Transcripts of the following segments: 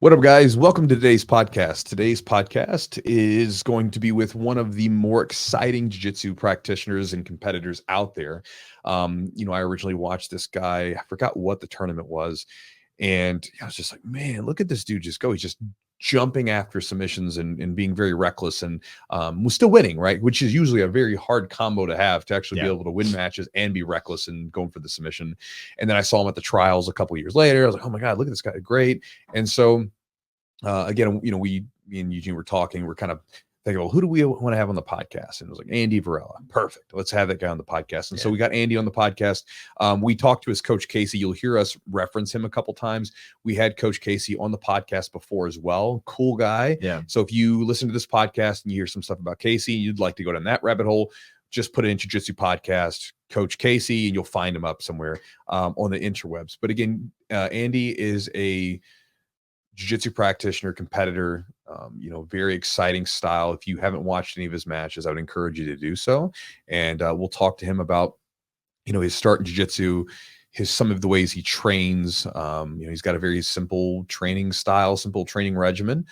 What up, guys? Welcome to today's podcast. Today's podcast is going to be with one of the more exciting jiu-jitsu practitioners and competitors out there. I originally watched this guy. I forgot what the tournament was. And I was just like, man, look at this dude just go. He's just jumping after submissions and being very reckless and was still winning, right? Which is usually a very hard combo to have, to actually be able to win matches and be reckless and going for the submission. And then I saw him at the trials a couple of years later. I was like, oh my God, look at this guy. Great. And so again, me and Eugene were talking. We're kind of thinking, well, who do we want to have on the podcast? And it was like Andy Varela. Perfect. Let's have that guy on the podcast. And so we got Andy on the podcast. We talked to his coach, Casey. You'll hear us reference him a couple times. We had Coach Casey on the podcast before as well. Cool guy. Yeah. So if you listen to this podcast and you hear some stuff about Casey, you'd like to go down that rabbit hole, just put it in Jiu-Jitsu podcast, Coach Casey, and you'll find him up somewhere on the interwebs. But again, Andy is a jiu-jitsu practitioner, competitor, very exciting style. If you haven't watched any of his matches, I would encourage you to do so. And we'll talk to him about, his start in jiu-jitsu, some of the ways he trains. He's got a very simple training style, simple training regimen.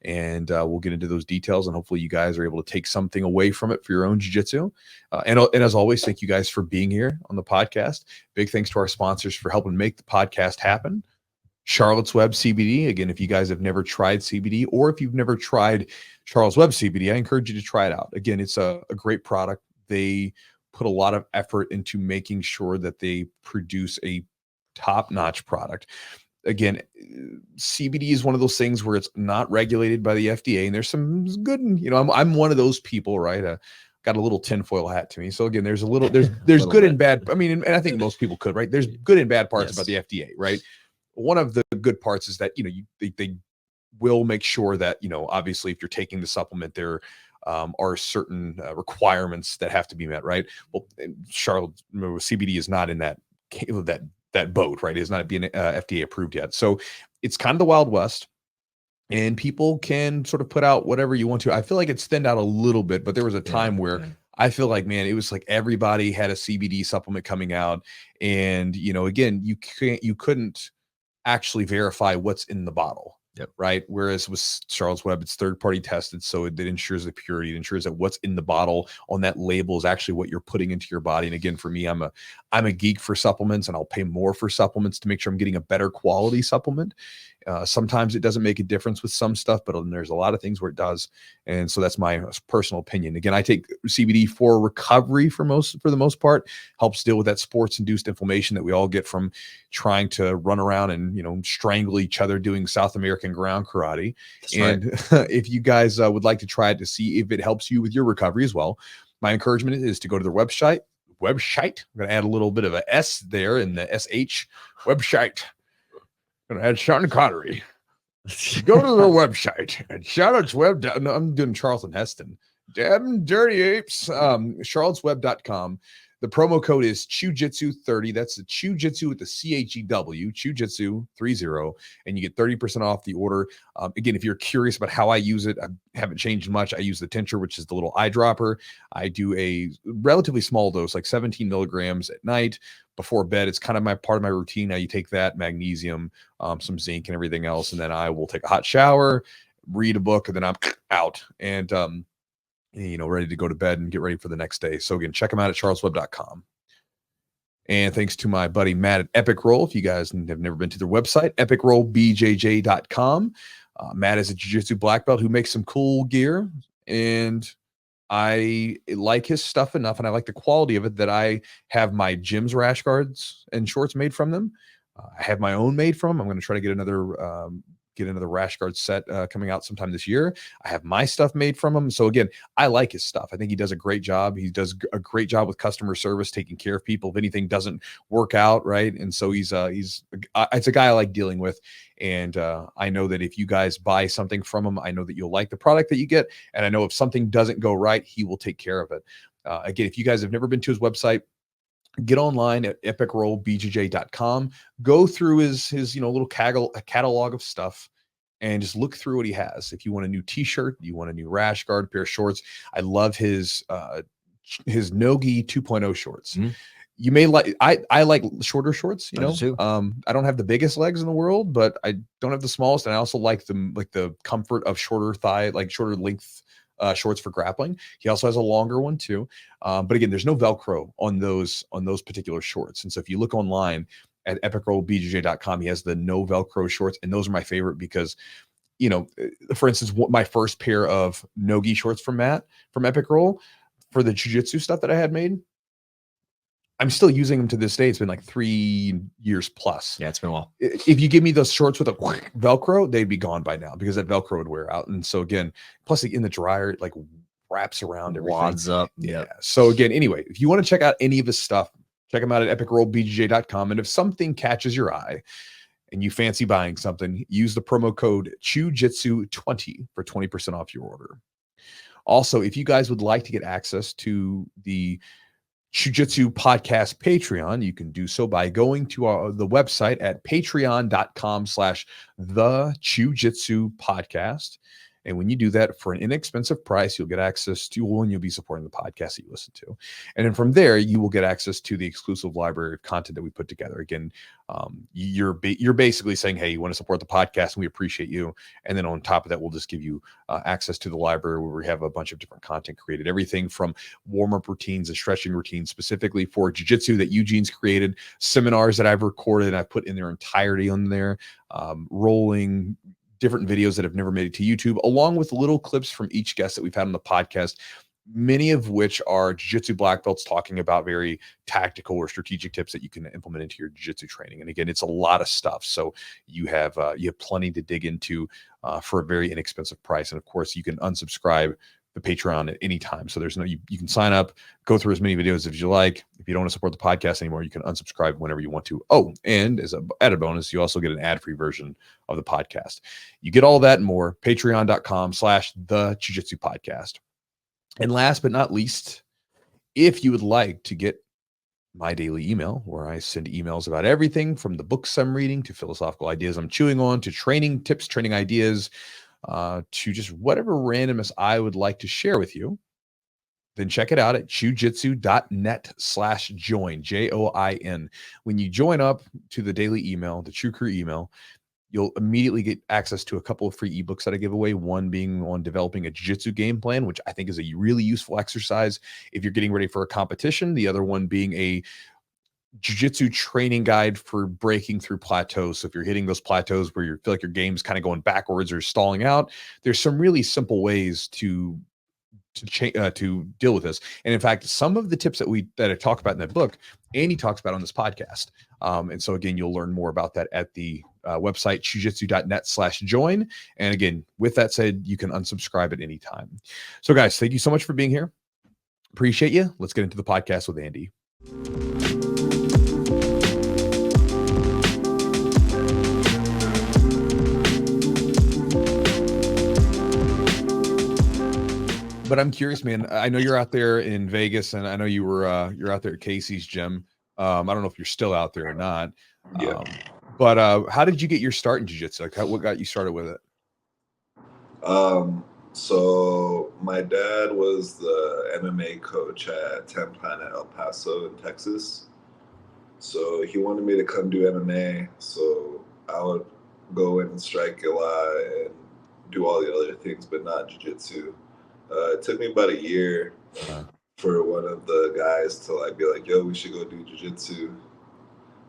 And we'll get into those details, and hopefully you guys are able to take something away from it for your own jiu-jitsu. And as always, thank you guys for being here on the podcast. Big thanks to our sponsors for helping make the podcast happen. Charlotte's Web CBD. Again, if you guys have never tried CBD, or if you've never tried Charlotte's Web CBD, I encourage you to try it out. Again, it's a great product. They put a lot of effort into making sure that they produce a top-notch product. Again, CBD is one of those things where it's not regulated by the FDA, and there's some good, I'm one of those people, right? Got a little tinfoil hat to me. So again, there's there's good and bad. I mean, and I think most people could, right? There's good and bad parts about the FDA, right? One of the good parts is that, they will make sure that, obviously if you're taking the supplement, there are certain requirements that have to be met, right? Well, Charlotte CBD is not in that boat, right? It is not being FDA approved yet. So it's kind of the Wild West, and people can sort of put out whatever you want to. I feel like it's thinned out a little bit, but there was a time where I feel like, man, it was like everybody had a CBD supplement coming out. And, again, you couldn't actually verify what's in the bottle. Right. Whereas with Charlotte's Web, it's third-party tested. So it ensures the purity. It ensures that what's in the bottle on that label is actually what you're putting into your body. And again, for me, I'm a geek for supplements, and I'll pay more for supplements to make sure I'm getting a better quality supplement. Sometimes it doesn't make a difference with some stuff, but there's a lot of things where it does. And so that's my personal opinion. Again, I take CBD for recovery for the most part, helps deal with that sports-induced inflammation that we all get from trying to run around and, strangle each other doing South American ground karate. That's right. If you guys would like to try it to see if it helps you with your recovery as well, my encouragement is to go to their website. I'm going to add a little bit of a S there in the SH website. I'm going to add Sean Connery. Go to their website at Charlotte's Web. No, I'm doing Charlton Heston. Damn dirty apes. Charlottesweb.com. The promo code is Chewjitsu30. That's the Chewjitsu with the CHEW, Chewjitsu30, and you get 30% off the order. Again, if you're curious about how I use it, I haven't changed much. I use the tincture, which is the little eyedropper. I do a relatively small dose, like 17 milligrams at night before bed. It's kind of part of my routine. Now you take that, magnesium, some zinc, and everything else, and then I will take a hot shower, read a book, and then I'm out. And ready to go to bed and get ready for the next day. So again, check them out at charlesweb.com. And thanks to my buddy Matt at Epic Roll. If you guys have never been to their website, epicrollbjj.com. Matt is a Jiu-Jitsu Black Belt who makes some cool gear, and I like his stuff enough, and I like the quality of it, that I have my gym's rash guards and shorts made from them. I have my own made from them. I'm going to try to get another rash guard set coming out sometime this year. I have my stuff made from him. So again, I like his stuff. I think he does a great job. He does a great job with customer service, taking care of people if anything doesn't work out, right? And so it's a guy I like dealing with. And I know that if you guys buy something from him, I know that you'll like the product that you get. And I know if something doesn't go right, he will take care of it. Again, if you guys have never been to his website, get online at epicrollbjj.com, go through his little catalog of stuff, and just look through what he has. If you want a new t-shirt, you want a new rash guard, pair of shorts. I love his Nogi 2.0 shorts. Mm-hmm. You may like, I like shorter shorts, you know. too. I don't have the biggest legs in the world, but I don't have the smallest, and I also like the comfort of shorter thigh, like shorter length shorts for grappling. He also has a longer one too. But again, there's no Velcro on those particular shorts. And so if you look online at epicrollbjj.com, he has the no Velcro shorts, and those are my favorite because, you know, for instance, my first pair of no-gi shorts from Matt from Epic Roll for the jiu-jitsu stuff that I had made, I'm still using them to this day. It's been like 3 years plus. Yeah, it's been a while. If you give me those shorts with a Velcro, they'd be gone by now because that Velcro would wear out. And so again, plus in the dryer, it like wraps around everything. Wads up. Yeah. Yep. So again, anyway, if you want to check out any of his stuff, check him out at epicrollbjj.com. And if something catches your eye and you fancy buying something, use the promo code Chewjitsu20 for 20% off your order. Also, if you guys would like to get access to the Jiu-Jitsu Podcast Patreon, you can do so by going to the website at patreon.com/the Jiu-Jitsu Podcast. And when you do that for an inexpensive price, you'll get access to one, you'll be supporting the podcast that you listen to. And then from there, you will get access to the exclusive library of content that we put together. Again, you're basically saying, hey, you want to support the podcast and we appreciate you. And then on top of that, we'll just give you access to the library where we have a bunch of different content created. Everything from warm-up routines and stretching routines specifically for jiu-jitsu that Eugene's created, seminars that I've recorded and I put in their entirety on there, rolling different videos that have never made it to YouTube, along with little clips from each guest that we've had on the podcast, many of which are jiu-jitsu black belts talking about very tactical or strategic tips that you can implement into your jiu-jitsu training. And again, it's a lot of stuff. So you have plenty to dig into for a very inexpensive price. And of course, you can unsubscribe the Patreon at any time. So there's you can sign up, go through as many videos as you like. If you don't want to support the podcast anymore, you can unsubscribe whenever you want to. Oh, and as an added bonus, you also get an ad-free version of the podcast. You get all that and more, patreon.com/the Jiu-Jitsu Podcast. And last but not least, if you would like to get my daily email, where I send emails about everything from the books I'm reading to philosophical ideas I'm chewing on to training tips, training ideas, to just whatever randomness I would like to share with you, then check it out at chewjitsu.net/join, JOIN. When you join up to the daily email, the Chew Crew email, you'll immediately get access to a couple of free ebooks that I give away. One being on developing a jiu-jitsu game plan, which I think is a really useful exercise if you're getting ready for a competition. The other one being a jiu-jitsu training guide for breaking through plateaus. So if you're hitting those plateaus where you feel like your game's kind of going backwards or stalling out, there's some really simple ways to deal with this. And in fact, some of the tips that I talk about in that book, Andy talks about on this podcast. And so again, you'll learn more about that at the website chewjitsu.net/join. And again, with that said, you can unsubscribe at any time. So guys, thank you so much for being here. Appreciate you. Let's get into the podcast with Andy. But I'm curious, man. I know you're out there in Vegas, and I know you're out there at Casey's gym. I don't know if you're still out there or not. Yeah. But how did you get your start in jiu-jitsu? Like, what got you started with it? So my dad was the MMA coach at 10 Planet El Paso in Texas. So he wanted me to come do MMA. So I would go in and strike a lot and do all the other things, but not jiu-jitsu. It took me about a year for one of the guys to like be like, yo, we should go do jiu-jitsu.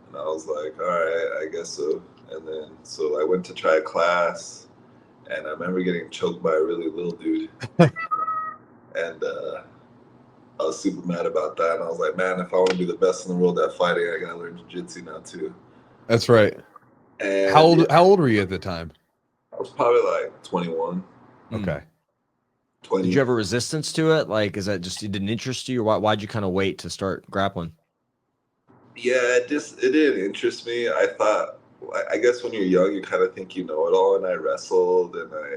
And I was like, all right, I guess so. And then so I went to try a class, and I remember getting choked by a really little dude. And I was super mad about that. And I was like, man, if I want to be the best in the world at fighting, I gotta learn jiu-jitsu now too. That's right. And how old were you at the time? I was probably like 21. Okay. 20. Did you have a resistance to it? Like, is that just it didn't interest you, or why'd you kind of wait to start grappling? Yeah, it didn't interest me. I thought, I guess when you're young, you kind of think you know it all. And I wrestled, and I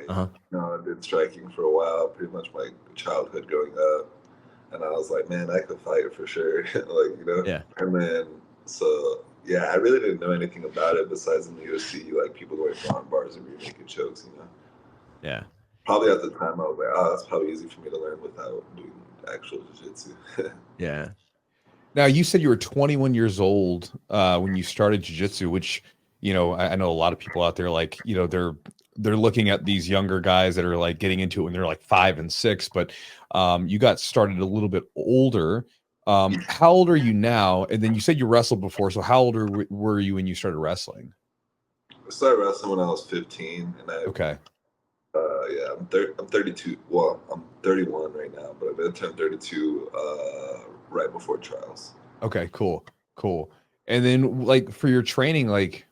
did striking for a while, pretty much my childhood growing up. And I was like, man, I could fight for sure, Yeah. And then so yeah, I really didn't know anything about it besides in the UFC, like people going for arm bars and rear naked chokes, Yeah. Probably at the time I was like, oh, that's probably easy for me to learn without doing actual jiu-jitsu. Yeah. Now, you said you were 21 years old when you started jiu-jitsu, which, I know a lot of people out there, like, they're looking at these younger guys that are like getting into it when they're like 5 and 6, but you got started a little bit older. How old are you now? And then you said you wrestled before, so how old were you when you started wrestling? I started wrestling when I was 15, and Okay. yeah, I'm 32. Well, I'm 31 right now, but I'm gonna turn 32 right before trials. Okay, cool. And then like for your training, like,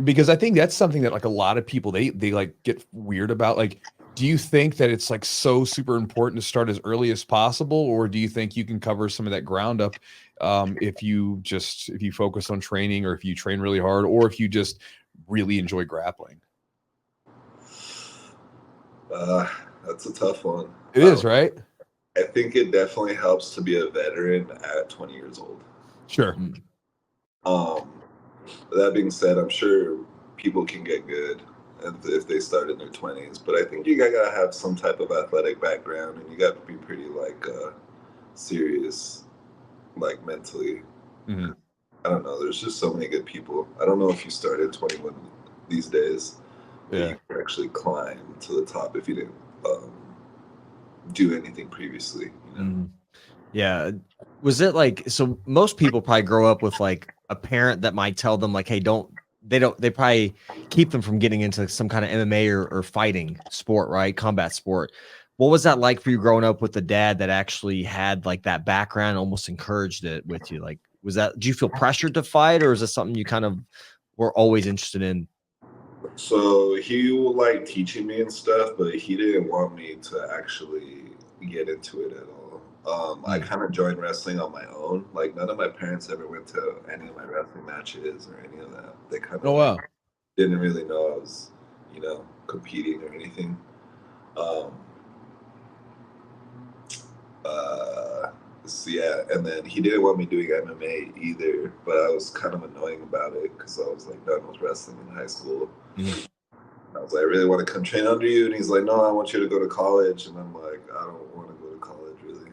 because I think that's something that like a lot of people they like get weird about. Like, do you think that it's like so super important to start as early as possible, or do you think you can cover some of that ground up if you focus on training, or if you train really hard, or if you just really enjoy grappling? That's a tough one. It is, right? I think it definitely helps to be a veteran at 20 years old. Sure. That being said, I'm sure people can get good if they start in their 20s, but I think you gotta have some type of athletic background, and you got to be pretty like serious, like mentally. Mm-hmm. I don't know. There's just so many good people. I don't know if you started 21 these days, Yeah. you could actually climb to the top if you didn't do anything previously. Yeah. Was it like, so most people probably grow up with like a parent that might tell them like, hey, they probably keep them from getting into some kind of MMA or fighting sport, right? Combat sport. What was that like for you growing up with the dad that actually had like that background, almost encouraged it with you? Like, do you feel pressured to fight, or is this something you kind of were always interested in? So he would like teaching me and stuff, but he didn't want me to actually get into it at all. I kind of joined wrestling on my own. Like none of my parents ever went to any of my wrestling matches or any of that. They kind of wow. didn't really know I was, competing or anything. So yeah, and then he didn't want me doing MMA either, but I was kind of annoying about it because I was like done with wrestling in high school. I was like, I really want to come train under you, and he's like, no, I want you to go to college, and I'm like, I don't want to go to college, really,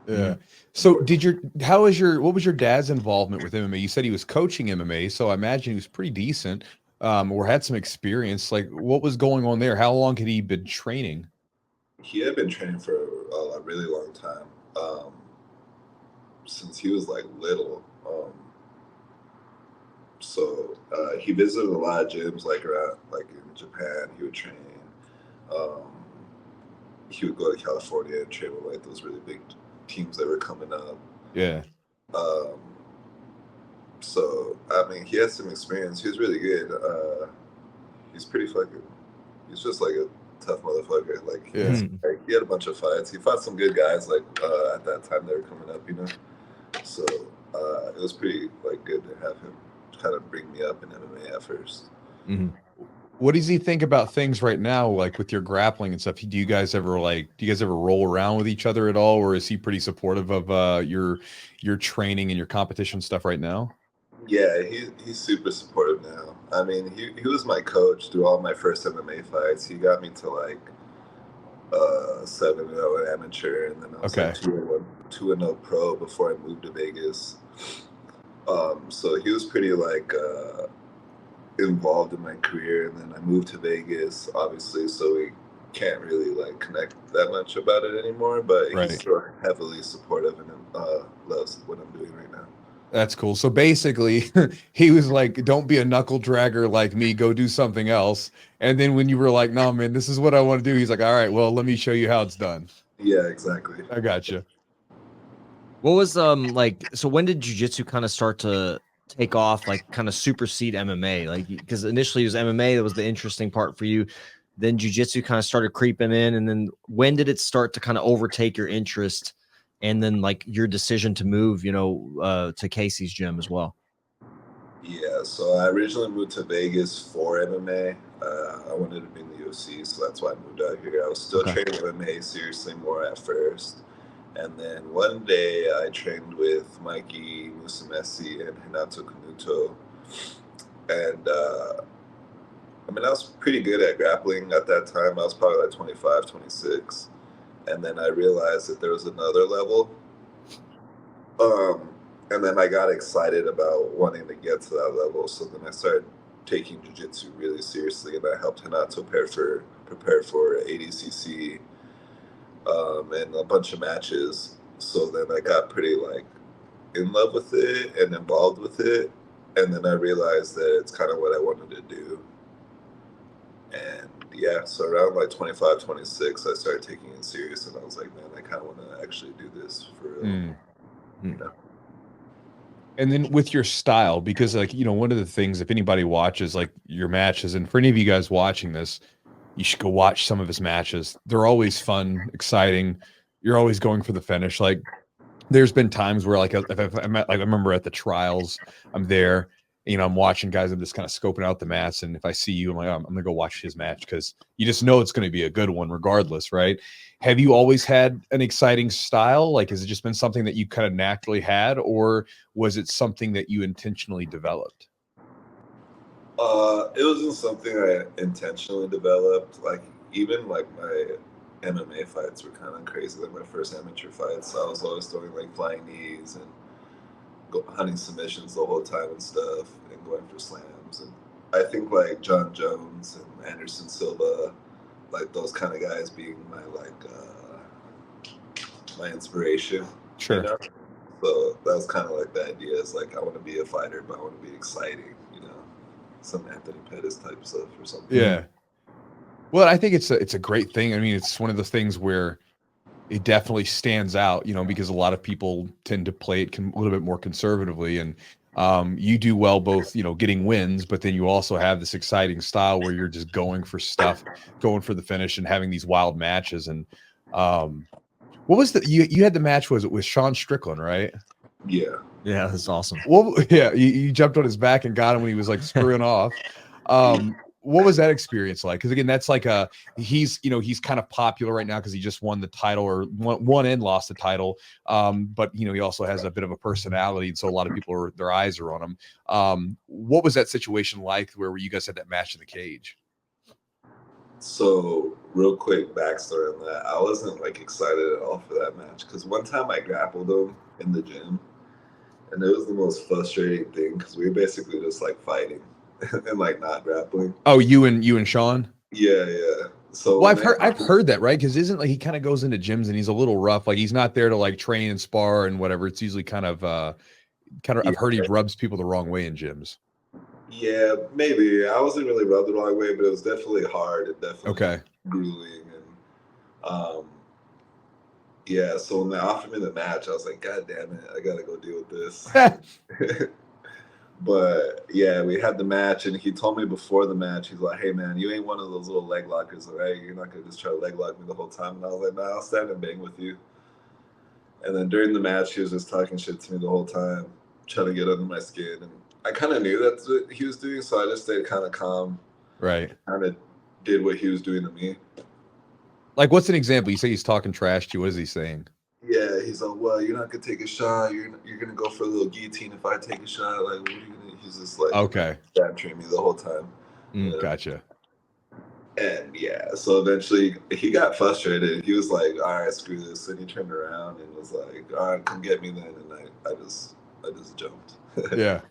Yeah. So what was your dad's involvement with MMA? You said he was coaching MMA, so I imagine he was pretty decent, or had some experience. Like, what was going on there? How long had he been training? He had been training for a really long time, since he was like little. So he visited a lot of gyms, like around, like in Japan. He would train. He would go to California and train with like those really big teams that were coming up. Yeah. So I mean, he has some experience. He was really good. He's pretty fucking. He's just like a tough motherfucker. Like he had a bunch of fights. He fought some good guys. Like at that time they were coming up, So it was pretty like good to have him kind of bring me up in MMA at first. What does he think about things right now, like with your grappling and stuff? Do you guys ever roll around with each other at all, or is he pretty supportive of your training and your competition stuff right now? Yeah, he's super supportive now. I mean, he was my coach through all my first MMA fights. He got me to like 7-0 amateur, and then I was like 2-0 pro before I moved to Vegas. So he was pretty like involved in my career, and then I moved to Vegas, obviously, so we can't really like connect that much about it anymore, but he's still heavily supportive and loves what I'm doing right now. That's cool. So basically he was like, don't be a knuckle dragger like me, go do something else. And then when you were like, no, man, this is what I want to do, he's like, all right, well, let me show you how it's done. Yeah, exactly. I gotcha. What was like, so when did jiu-jitsu kind of start to take off, like kind of supersede MMA? Like, because initially it was MMA that was the interesting part for you, then jiu-jitsu kind of started creeping in, and then when did it start to kind of overtake your interest, and then like your decision to move to Casey's gym as well? Yeah, so I originally moved to Vegas for MMA. I wanted to be in the UFC, so that's why I moved out here. I was still training MMA seriously more at first. And then one day I trained with Mikey Musumeci and Hinato Kanuto. And I mean, I was pretty good at grappling at that time. I was probably like 25, 26. And then I realized that there was another level. And then I got excited about wanting to get to that level. So then I started taking jiu-jitsu really seriously, and I helped him out to prepare for ADCC, and a bunch of matches. So then I got pretty like in love with it and involved with it, and then I realized that it's kind of what I wanted to do. And yeah, so around like 25, 26, I started taking it serious, and I was like, man, I kind of want to actually do this for real. You know? And then with your style, because like, you know, one of the things, if anybody watches like your matches, and for any of you guys watching this, you should go watch some of his matches. They're always fun, exciting. You're always going for the finish. Like there's been times where like, if I'm at, like, I remember at the trials, I'm there, you know, I'm watching guys, I'm just kind of scoping out the mats. And if I see you, I'm like, oh, I'm going to go watch his match, because you just know it's going to be a good one regardless. Right. Have you always had an exciting style? Like, has it just been something that you kind of naturally had, or was it something that you intentionally developed? It wasn't something I intentionally developed. Like even like my MMA fights were kind of crazy. Like my first amateur fights, so I was always throwing like flying knees and hunting submissions the whole time and stuff, and going for slams. And I think like John Jones and Anderson Silva, like those kind of guys being my like my inspiration. Sure. You know? So that was kind of like the idea. Is like I want to be a fighter, but I want to be exciting. You know, some Anthony Pettis type stuff or something. Yeah. Well, I think it's a great thing. I mean, it's one of the things where it definitely stands out, you know, because a lot of people tend to play it a little bit more conservatively, and you do well both, you know, getting wins, but then you also have this exciting style where you're just going for stuff, going for the finish, and having these wild matches. And what was you had the match, was it with Sean Strickland, right? Yeah. Yeah, that's awesome. Well, yeah, you jumped on his back and got him when he was like screwing off. What was that experience like? Because again, that's like he's kind of popular right now because he just won the title, or won and lost the title. But you know, he also has a bit of a personality, and so a lot of people their eyes are on him. What was that situation like where you guys had that match in the cage? So real quick backstory on that. I wasn't like excited at all for that match, because one time I grappled him in the gym, and it was the most frustrating thing because we were basically just like fighting and like not grappling. Oh, you and Sean? Yeah. So well, I've heard that, right? Because isn't like he kind of goes into gyms and he's a little rough. Like he's not there to like train and spar and whatever. It's usually kind of I've heard he rubs people the wrong way in gyms. Yeah, maybe. I wasn't really rubbed the wrong way, but it was definitely hard and definitely grueling. And yeah, so when they offered me the match, I was like, God damn it, I gotta go deal with this. But yeah, we had the match, and he told me before the match, he's like, hey man, you ain't one of those little leg lockers, right? You're not gonna just try to leg lock me the whole time. And I was like, nah, I'll stand and bang with you. And then during the match, he was just talking shit to me the whole time, trying to get under my skin. And I kind of knew that's what he was doing, so I just stayed kind of calm. Right. Kind of did what he was doing to me. Like, what's an example? You say he's talking trash to you. What is he saying? Yeah, he's like, well, you're not gonna take a shot. You're gonna go for a little guillotine if I take a shot. Like, what are you gonna? He's just like, bantering me the whole time. Gotcha. And yeah, so eventually he got frustrated. He was like, all right, screw this. And he turned around and was like, all right, come get me then. And I just jumped. yeah.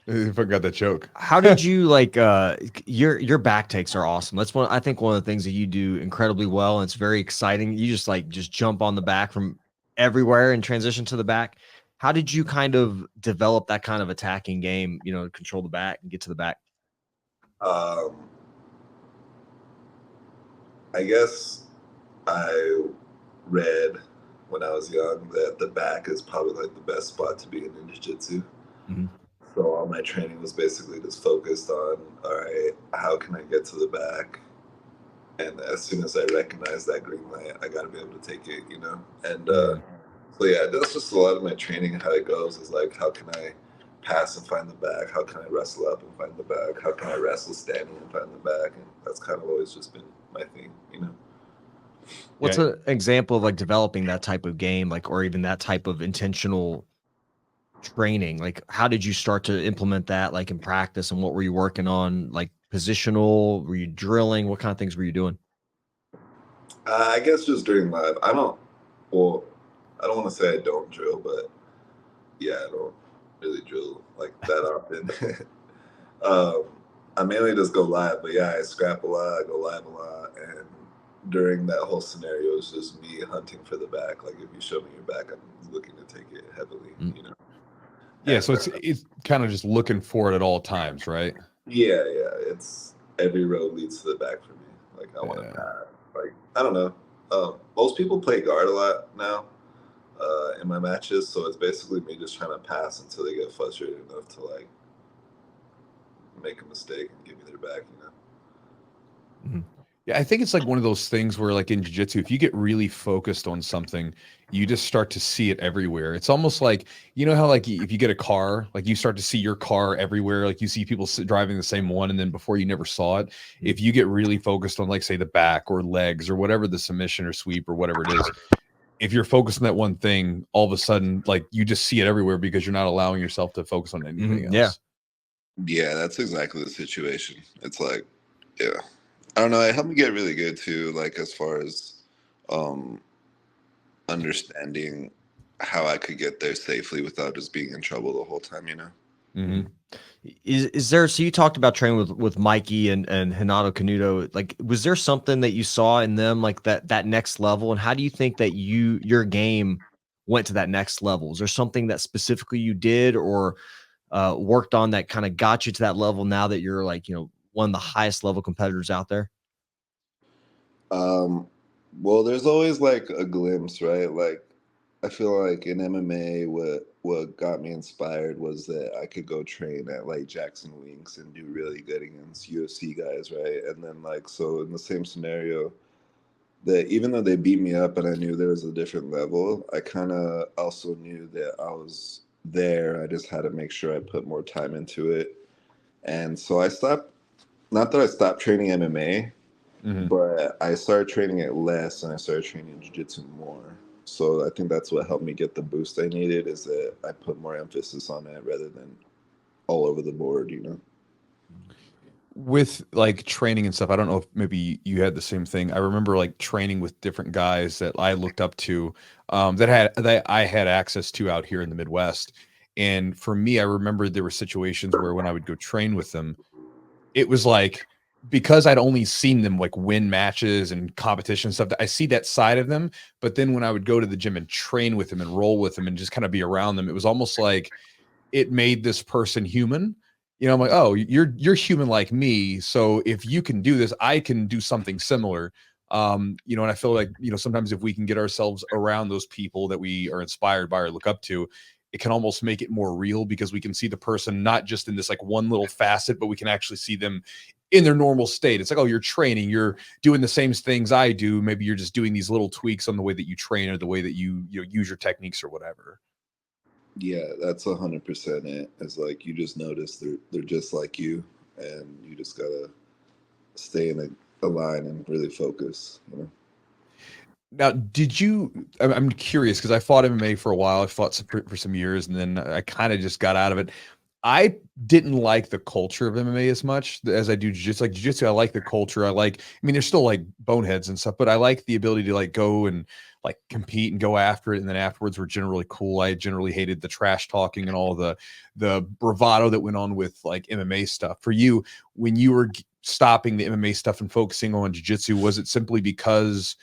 I forgot that choke. How did you like your back takes are awesome. That's I think one of the things that you do incredibly well, and it's very exciting. You just jump on the back from everywhere and transition to the back. How did you kind of develop that kind of attacking game, you know, control the back and get to the back? I guess I read when I was young that the back is probably like the best spot to be in jiu-jitsu. Mm-hmm. So all my training was basically just focused on, all right, how can I get to the back? And as soon as I recognize that green light, I got to be able to take it, you know? And so yeah, that's just a lot of my training. How it goes is like, how can I pass and find the back? How can I wrestle up and find the back? How can I wrestle standing and find the back? And that's kind of always just been my thing, you know? What's an example of like developing that type of game, like, or even that type of intentional training? Like, how did you start to implement that, like in practice, and what were you working on? Like positional, were you drilling? What kind of things were you doing? I guess just during live. I don't want to say I don't drill, but yeah, I don't really drill like that often. I mainly just go live, but yeah, I scrap a lot, I go live a lot, and during that whole scenario, it's just me hunting for the back. Like if you show me your back, I'm looking to take it heavily, Mm. you know. Yeah, And so it's kind of just looking for it at all times, right? yeah, it's every road leads to the back for me. Like I want to Yeah. pass. Like I don't know. Most people play guard a lot now in my matches, so it's basically me just trying to pass until they get frustrated enough to like make a mistake and give me their back. You know. Mhm. Yeah, I think it's like one of those things where, like in jiu-jitsu, if you get really focused on something, you just start to see it everywhere. It's almost like, you know how like if you get a car, like you start to see your car everywhere. Like you see people driving the same one, and then before you never saw it. If you get really focused on, like, say, the back or legs or whatever the submission or sweep or whatever it is, if you're focused on that one thing, all of a sudden, like you just see it everywhere because you're not allowing yourself to focus on anything Yeah. else. Yeah, that's exactly the situation. It's like, yeah, I don't know. It helped me get really good too, like as far as um understanding how I could get there safely without just being in trouble the whole time, you know? Mm-hmm. Is there, so you talked about training with Mikey and Hinato Canuto, like was there something that you saw in them like that next level, and how do you think that your game went to that next level? Is there something that specifically you did or worked on that kind of got you to that level now that you're like, one of the highest level competitors out there? Um, well, there's always like a glimpse, right? Like I feel like in MMA, what got me inspired was that I could go train at like Jackson Winks and do really good against UFC guys, right? And then like so in the same scenario, that even though they beat me up and I knew there was a different level, I kind of also knew that I was there. I just had to make sure I put more time into it. And so I stopped, not that I stopped training MMA, Mm-hmm. but I started training it less and I started training jiu-jitsu more. So I think that's what helped me get the boost I needed, is that I put more emphasis on it rather than all over the board, you know? With like training and stuff, I don't know if maybe you had the same thing. I remember like training with different guys that I looked up to, that I had access to out here in the Midwest. And for me, I remember there were situations where when I would go train with them, it was like, because I'd only seen them like win matches and competition stuff, I see that side of them. But then when I would go to the gym and train with them and roll with them and just kind of be around them, it was almost like it made this person human. I'm like, oh, you're human like me. So if you can do this, I can do something similar. And I feel like, sometimes if we can get ourselves around those people that we are inspired by or look up to, it can almost make it more real because we can see the person not just in this like one little facet, but we can actually see them in their normal state. It's like, oh, you're training, you're doing the same things I do. Maybe you're just doing these little tweaks on the way that you train or the way that you use your techniques or whatever. Yeah, that's 100% it. It's like you just notice they're just like you, and you just gotta stay in a line and really focus, you know? Now, I'm curious because I fought MMA for a while. I fought for some years, and then I kind of just got out of it. I didn't like the culture of MMA as much as I do jiu-jitsu. Like jiu-jitsu, I like the culture. There's still like boneheads and stuff, but I like the ability to like go and like compete and go after it. And then afterwards we're generally cool. I generally hated the trash talking and all the bravado that went on with like MMA stuff. For you, when you were stopping the MMA stuff and focusing on jiu-jitsu, was it simply because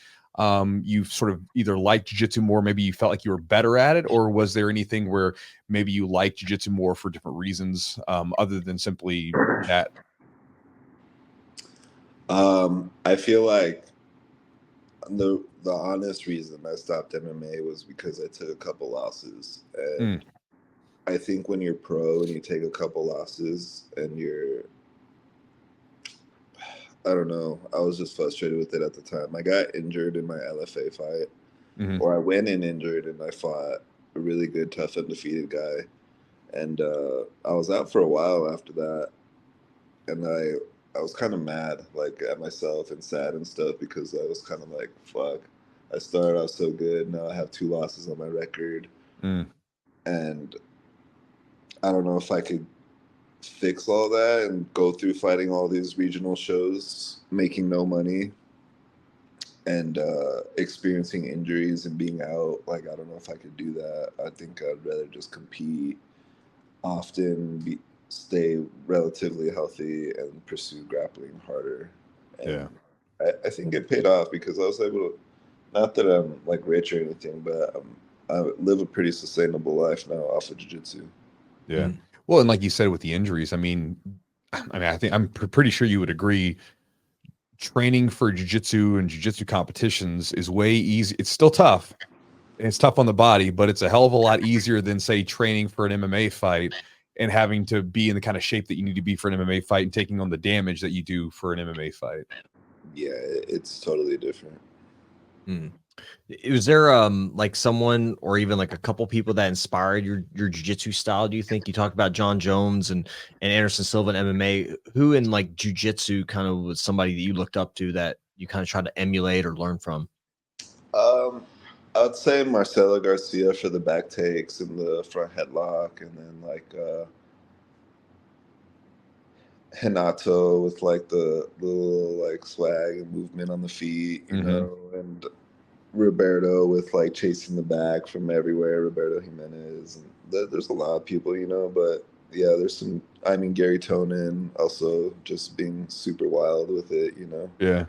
you sort of either liked jiu-jitsu more, maybe you felt like you were better at it, or was there anything where maybe you liked jiu-jitsu more for different reasons, other than simply that? I feel like the honest reason I stopped MMA was because I took a couple losses, and Mm, I think when you're pro and you take a couple losses and I don't know, I was just frustrated with it at the time. I got injured in my LFA fight, mhm. or I went in injured and I fought a really good, tough, undefeated guy, and I was out for a while after that, and I was kind of mad, like at myself and sad and stuff, because I was kind of like, fuck, I started out so good, now I have 2 losses on my record, Mm. and I don't know if I could fix all that and go through fighting all these regional shows, making no money, and experiencing injuries and being out, like I don't know if I could do that. I think I'd rather just compete often, stay relatively healthy, and pursue grappling harder. And Yeah. I think it paid off because I was able to, not that I'm like rich or anything, but I live a pretty sustainable life now off of jiu-jitsu. Yeah. Well, and like you said with the injuries, I mean, I think I'm pretty sure you would agree. Training for jiu-jitsu and jiu-jitsu competitions is way easy. It's still tough. And it's tough on the body, but it's a hell of a lot easier than say training for an MMA fight and having to be in the kind of shape that you need to be for an MMA fight and taking on the damage that you do for an MMA fight. Yeah, it's totally different. Was there like someone or even like a couple people that inspired your jiu-jitsu style, do you think? You talked about John Jones and Anderson Silva in MMA. Who in like jiu-jitsu kind of was somebody that you looked up to that you kind of tried to emulate or learn from? I'd say Marcelo Garcia for the back takes and the front headlock, and then like Hinato with like the little like swag and movement on the feet, you know, and Roberto with like chasing the back from everywhere, Roberto Jimenez, and there's a lot of people, you know, but yeah, there's some, I mean, Gary Tonin also just being super wild with it, you know. Yeah.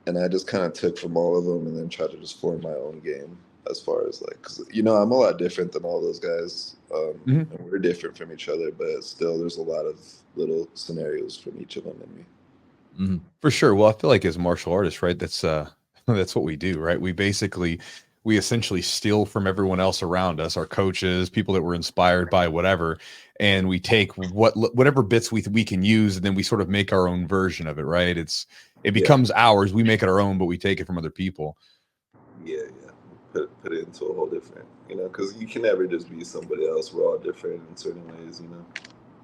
And I just kind of took from all of them and then tried to just form my own game as far as like, cause you know, I'm a lot different than all those guys. And we're different from each other, but still there's a lot of little scenarios from each of them in me. For sure. Well, I feel like as martial artists, right, that's what we do, right? We essentially steal from everyone else around us, our coaches, people that were inspired by whatever, and we take whatever bits we can use, and then we sort of make our own version of it, right? It becomes ours. We make it our own, but we take it from other people. Yeah. Put it into a whole different, you know, because you can never just be somebody else. We're all different in certain ways, you know.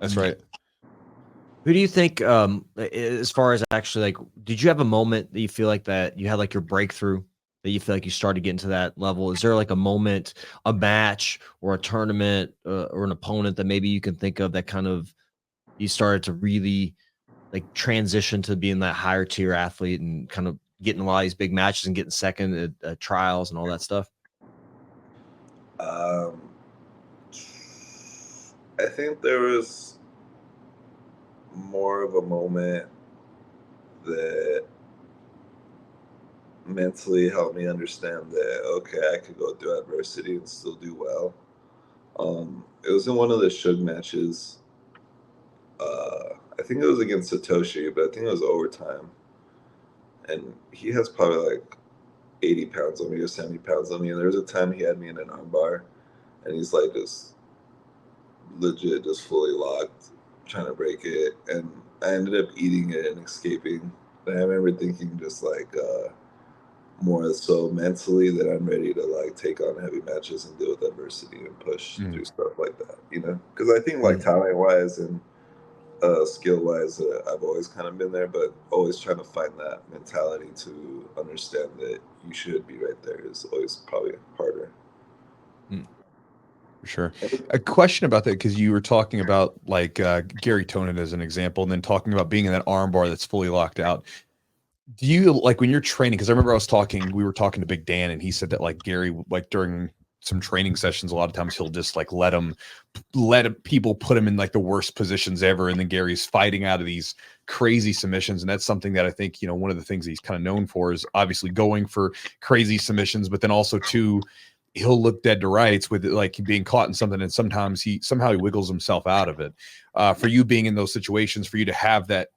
That's right. Who do you think, as far as actually, like, did you have a moment that you feel like that you had like your breakthrough, that you feel like you started getting to that level? Is there like a moment, a match or a tournament or an opponent that maybe you can think of that kind of you started to really like transition to being that higher tier athlete and kind of getting a lot of these big matches and getting second at trials and all that stuff? I think there was more of a moment that mentally helped me understand that, okay, I could go through adversity and still do well. It was in one of the Shug matches. I think it was against Satoshi, but I think it was overtime. And he has probably like 80 pounds on me or 70 pounds on me. And there was a time he had me in an armbar, and he's like just legit, just fully locked, trying to break it. And I ended up eating it and escaping. And I remember thinking just like more so mentally that I'm ready to like take on heavy matches and deal with adversity and push through stuff like that, you know? Because I think like talent wise and skill wise, I've always kind of been there, but always trying to find that mentality to understand that you should be right there is always probably harder. For sure. A question about that, because you were talking about like Gary Tonin as an example, and then talking about being in that arm bar that's fully locked out. Do you like when you're training? Because I remember we were talking to Big Dan, and he said that like Gary, like during some training sessions, a lot of times he'll just like let people put him in like the worst positions ever, and then Gary's fighting out of these crazy submissions. And that's something that I think, you know, one of the things he's kind of known for is obviously going for crazy submissions, but then also too, he'll look dead to rights with it, like being caught in something, and sometimes he wiggles himself out of it. For you being in those situations, for you to have that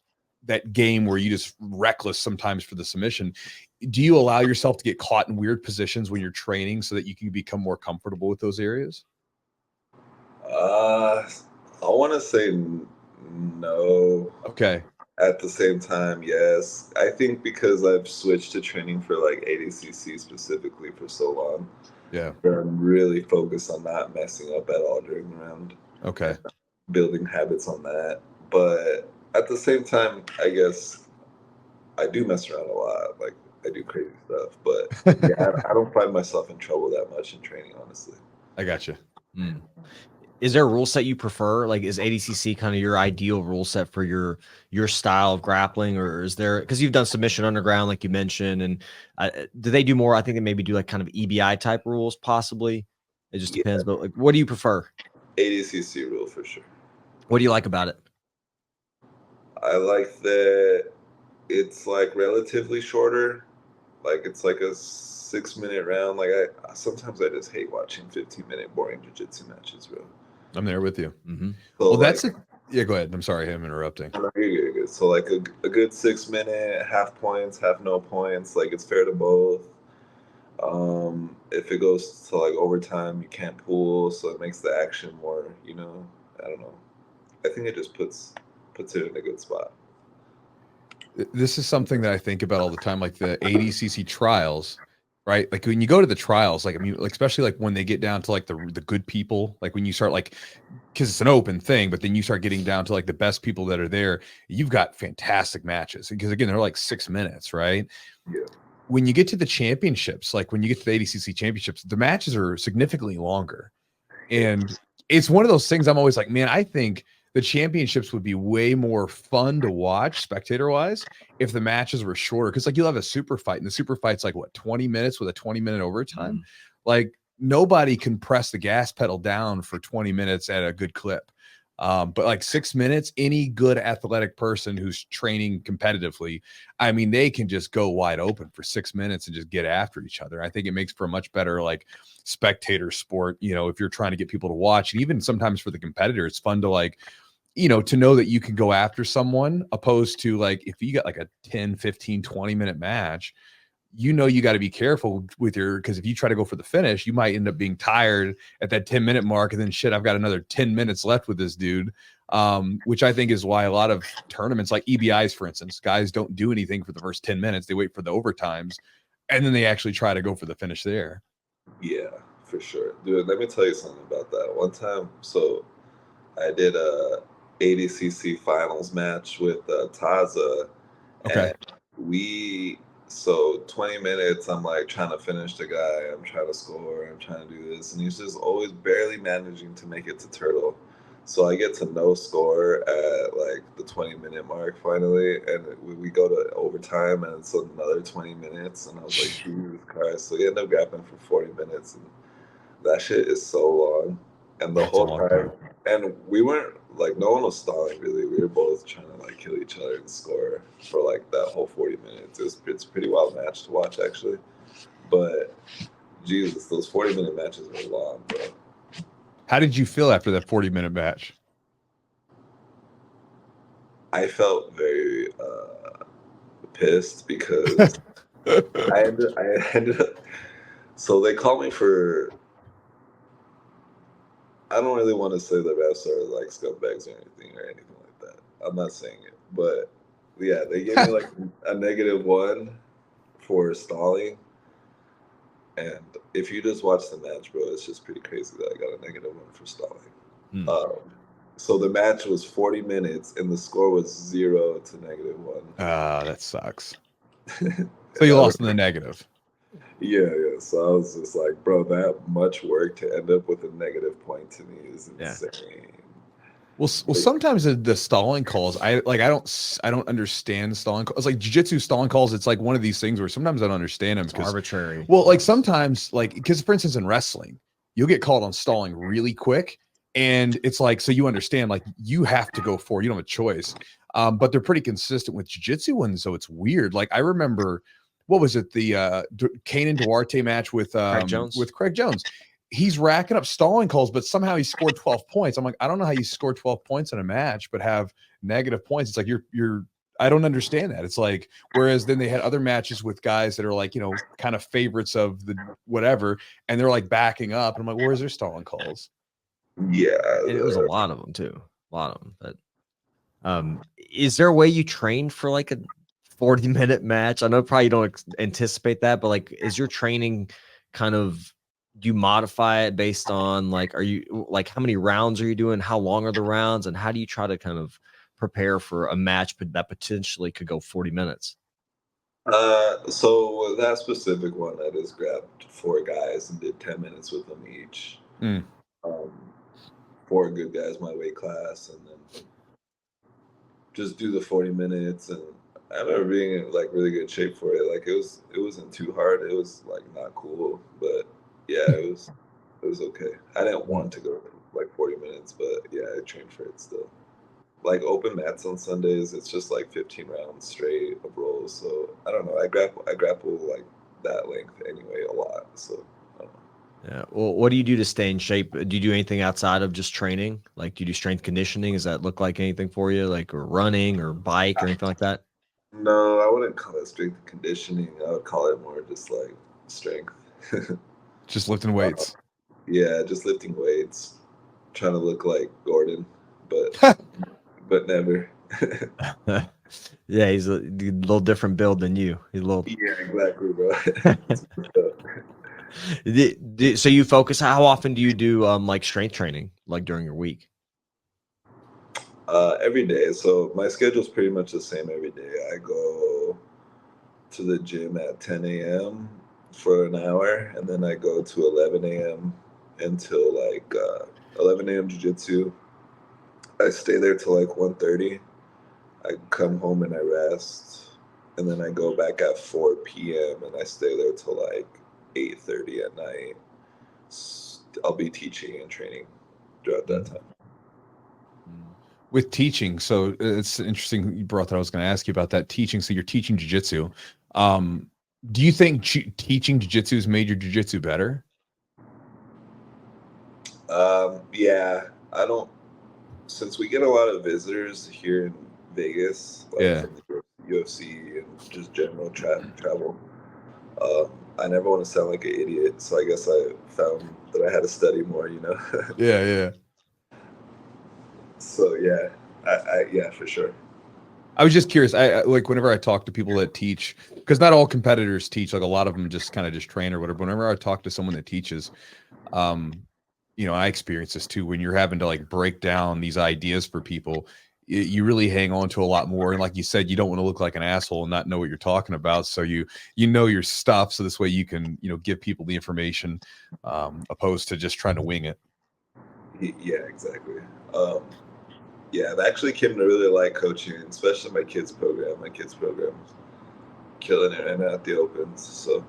game where you just reckless sometimes for the submission, do you allow yourself to get caught in weird positions when you're training so that you can become more comfortable with those areas? I want to say no. Okay. At the same time, yes. I think because I've switched to training for like ADCC specifically for so long, where I'm really focused on not messing up at all during the round. Okay. Building habits on that. But at the same time, I guess I do mess around a lot. Like I do crazy stuff, but yeah, I don't find myself in trouble that much in training, honestly. I got you. Is there a rule set you prefer? Like, is ADCC kind of your ideal rule set for your style of grappling, or is there, because you've done submission underground, like you mentioned, and do they do more? I think they maybe do like kind of EBI type rules, possibly. It just Yeah, depends. But like, what do you prefer? ADCC rule for sure. What do you like about it? I like that it's like relatively shorter. Like it's like a 6-minute round. Like sometimes I just hate watching 15-minute boring jiu-jitsu matches, bro. I'm there with you. Mm-hmm. So Well, like, yeah, go ahead. I'm sorry, I'm interrupting. no, you're good. So like a good 6-minute, half points, half no points. Like it's fair to both. If it goes to like overtime, you can't pull, so it makes the action more. I don't know. I think it just puts it in a good spot. This is something that I think about all the time, like the ADCC trials, right? Like when you go to the trials, like, I mean, like, especially like when they get down to like the good people, like when you start like, because it's an open thing, but then you start getting down to like the best people that are there, you've got fantastic matches because again, they're like 6 minutes, right? Yeah. When you get to the championships, like when you get to the ADCC championships, the matches are significantly longer. And it's one of those things I'm always like, man, I think the championships would be way more fun to watch spectator wise if the matches were shorter. Cause like you'll have a super fight and the super fight's like what, 20 minutes with a 20-minute overtime. Mm-hmm. Like nobody can press the gas pedal down for 20 minutes at a good clip. But like 6 minutes, any good athletic person who's training competitively, I mean, they can just go wide open for 6 minutes and just get after each other. I think it makes for a much better like spectator sport, if you're trying to get people to watch. And even sometimes for the competitor, it's fun to like, to know that you can go after someone opposed to like if you got like a 10, 15, 20-minute match, you got to be careful with because if you try to go for the finish, you might end up being tired at that 10-minute mark. And then shit, I've got another 10 minutes left with this dude. Which I think is why a lot of tournaments like EBIs, for instance, guys don't do anything for the first 10 minutes. They wait for the overtimes and then they actually try to go for the finish there. Yeah, for sure. Dude, let me tell you something about that. One time, so I did a ADCC finals match with Taza. Okay. And so 20 minutes, I'm like trying to finish the guy. I'm trying to score. I'm trying to do this. And he's just always barely managing to make it to Turtle. So I get to no score at like the 20-minute mark finally. And we go to overtime and it's another 20 minutes. And I was like, Jesus Christ. So we end up grappling for 40 minutes. And that shit is so long. And the whole time, and we weren't like, no one was stalling really. We were both trying to like kill each other and score for like that whole 40 minutes. It's a pretty wild match to watch actually. But Jesus, those 40-minute matches were long, bro. How did you feel after that 40-minute match? I felt very pissed because I ended up. So they called me for. I don't really want to say the refs are like scumbags or anything like that. I'm not saying it, but yeah, they gave me like a -1 for stalling. And if you just watch the match, bro, it's just pretty crazy that I got a -1 for stalling. So the match was 40 minutes and the score was 0 to -1. That sucks. So you lost in the negative. Yeah. So I was just like, bro, that much work to end up with a negative point to me is insane. Yeah. Well, sometimes the stalling calls, I don't understand stalling calls. Like jiu-jitsu stalling calls, it's like one of these things where sometimes I don't understand them because arbitrary. Well, like sometimes, like because for instance in wrestling, you'll get called on stalling really quick, and it's like so you understand like you have to go forward, you don't have a choice. But they're pretty consistent with jiu-jitsu ones, so it's weird. Like I remember, what was it, the Kanan Duarte match with Craig Jones. He's racking up stalling calls, but somehow he scored 12 points. I'm like, I don't know how you score 12 points in a match, but have negative points. It's like I don't understand that. It's like, whereas then they had other matches with guys that are like, kind of favorites of the whatever, and they're like backing up. And I'm like, where's their stalling calls? Yeah. And it was a lot of them too. A lot of them. But is there a way you train for like a 40-minute match? I know probably you don't anticipate that, but like, is your training kind of, do you modify it based on like, are you like, how many rounds are you doing? How long are the rounds? And how do you try to kind of prepare for a match that potentially could go 40 minutes? So that specific one, I just grabbed 4 guys and did 10 minutes with them each. 4 good guys my weight class, and then just do the 40 minutes. And I remember being in like really good shape for it. Like it wasn't too hard. It was like not cool, but yeah, it was okay. I didn't want to go like 40 minutes, but yeah, I trained for it still. Like open mats on Sundays, it's just like 15 rounds straight of rolls. So I don't know. I grapple like that length anyway a lot. So I don't know. Yeah. Well, what do you do to stay in shape? Do you do anything outside of just training? Like, do you do strength conditioning? Does that look like anything for you? Like, or running or bike or anything like that? No, I wouldn't call it strength conditioning. I would call it more just like strength. Just lifting weights. Yeah, just lifting weights, trying to look like Gordon, but never. Yeah, he's a little different build than you. He's a little. Yeah, exactly, bro. So you focus. How often do you do like strength training, like during your week? Every day. So my schedule's pretty much the same every day. I go to the gym at 10 a.m. for an hour, and then I go to 11 a.m. until like 11 a.m. jiu-jitsu. I stay there till like 1:30. I come home and I rest, and then I go back at 4 p.m. and I stay there till like 8:30 at night. I'll be teaching and training throughout that time. With teaching, so it's interesting you brought that. I was going to ask you about that teaching. So you're teaching jiu-jitsu. Do you think teaching jiu-jitsu has made your jiu-jitsu better? Yeah, I don't. Since we get a lot of visitors here in Vegas, like from the UFC and just general travel, I never want to sound like an idiot. So I guess I found that I had to study more, you know? Yeah. So yeah, yeah, for sure. I was just curious. I like whenever I talk to people that teach, because not all competitors teach. Like a lot of them just kind of just train or whatever. Whenever I talk to someone that teaches, I experience this too. When you're having to like break down these ideas for people, you really hang on to a lot more. And like you said, you don't want to look like an asshole and not know what you're talking about. So you know your stuff. So this way you can give people the information, opposed to just trying to wing it. Yeah, exactly. Yeah, I've actually came to really like coaching, especially my kids program. My kids program's killing it right now at the Opens. So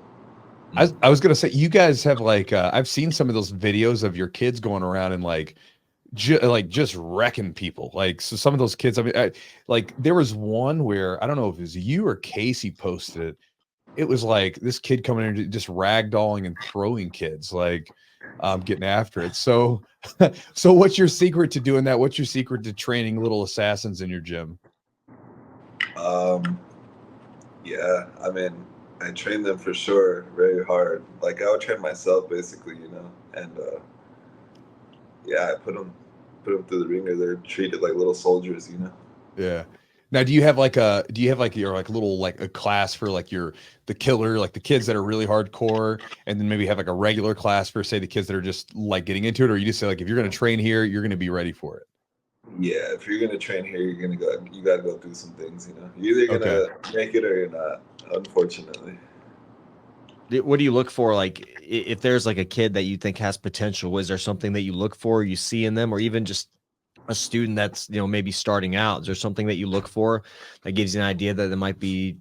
I was gonna say, you guys have like I've seen some of those videos of your kids going around and like just wrecking people. Like, so some of those kids, I mean, like there was one where I don't know if it was you or Casey posted it. It was like this kid coming in and just ragdolling and throwing kids, like getting after it. So so what's your secret to doing that? What's your secret to training little assassins in your gym? yeah, I mean, I train them for sure very hard. Like I would train myself basically, and yeah, I put them through the ringer. They're treated like little soldiers, Yeah. Now, do you have like your like little like a class for like the killer, like the kids that are really hardcore, and then maybe have like a regular class for say the kids that are just like getting into it, or you just say like if you're gonna train here, you're gonna be ready for it? Yeah, if you're gonna train here, you gotta go through some things, You're either gonna make it or you're not, unfortunately. What do you look for? Like, if there's like a kid that you think has potential, is there something that you look for, you see in them, or even just a student that's maybe starting out? Is there something that you look for that gives you an idea that they might be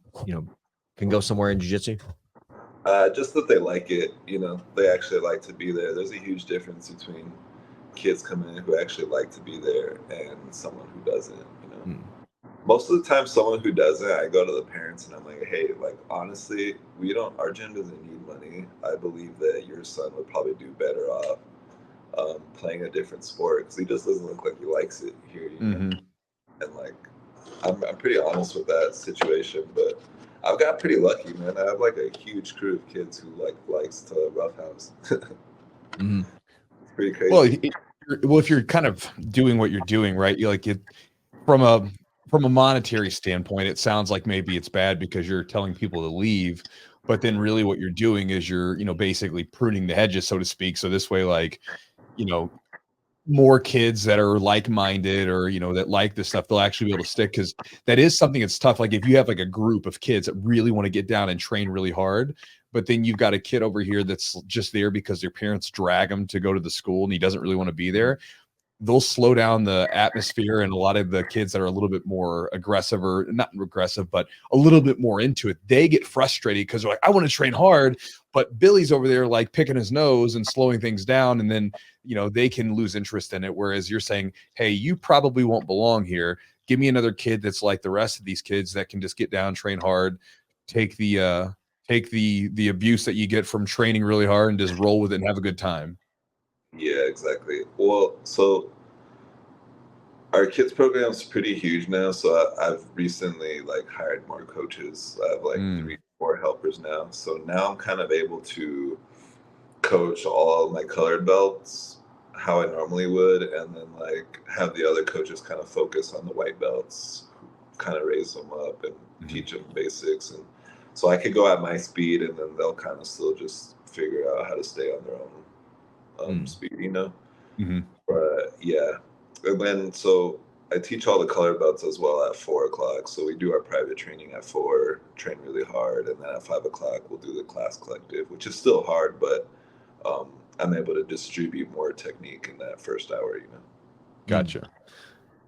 can go somewhere in jiu-jitsu? Just that they like it, they actually like to be there. There's a huge difference between kids coming in who actually like to be there and someone who doesn't. Most of the time, someone who doesn't, I go to the parents and I'm like, hey, like honestly, our gym doesn't need money. I believe that your son would probably do better off playing a different sport because he just doesn't look like he likes it here, And like, I'm pretty honest with that situation, but I've got pretty lucky, man. I have like a huge crew of kids who likes to roughhouse. It's pretty crazy. Well, if you're kind of doing what you're doing, right? You like it from a monetary standpoint, it sounds like maybe it's bad because you're telling people to leave, but then really what you're doing is you're basically pruning the hedges, so to speak. So this way, like more kids that are like-minded or that like this stuff, they'll actually be able to stick, because that is something that's tough. Like if you have like a group of kids that really want to get down and train really hard, but then you've got a kid over here that's just there because their parents drag him to go to the school and he doesn't really want to be there, they'll slow down the atmosphere, and a lot of the kids that are a little bit more aggressive, or not aggressive, but a little bit more into it, they get frustrated because they're like, I want to train hard, but Billy's over there like picking his nose and slowing things down, and then they can lose interest in it. Whereas you're saying, hey, you probably won't belong here. Give me another kid that's like the rest of these kids that can just get down, train hard, take the abuse that you get from training really hard, and just roll with it and have a good time. Yeah, exactly. Well, so our kids program is pretty huge now. So I've recently like hired more coaches. I have like 3, 4 helpers now. So now I'm kind of able to coach all of my colored belts how I normally would, and then like have the other coaches kind of focus on the white belts, kind of raise them up and teach them basics. And so I could go at my speed, and then they'll kind of still just figure out how to stay on their own speed, But yeah, and then so I teach all the color belts as well at 4 o'clock. So we do our private training at 4, train really hard, and then at 5 o'clock we'll do the class collective, which is still hard, but I'm able to distribute more technique in that first hour. Gotcha.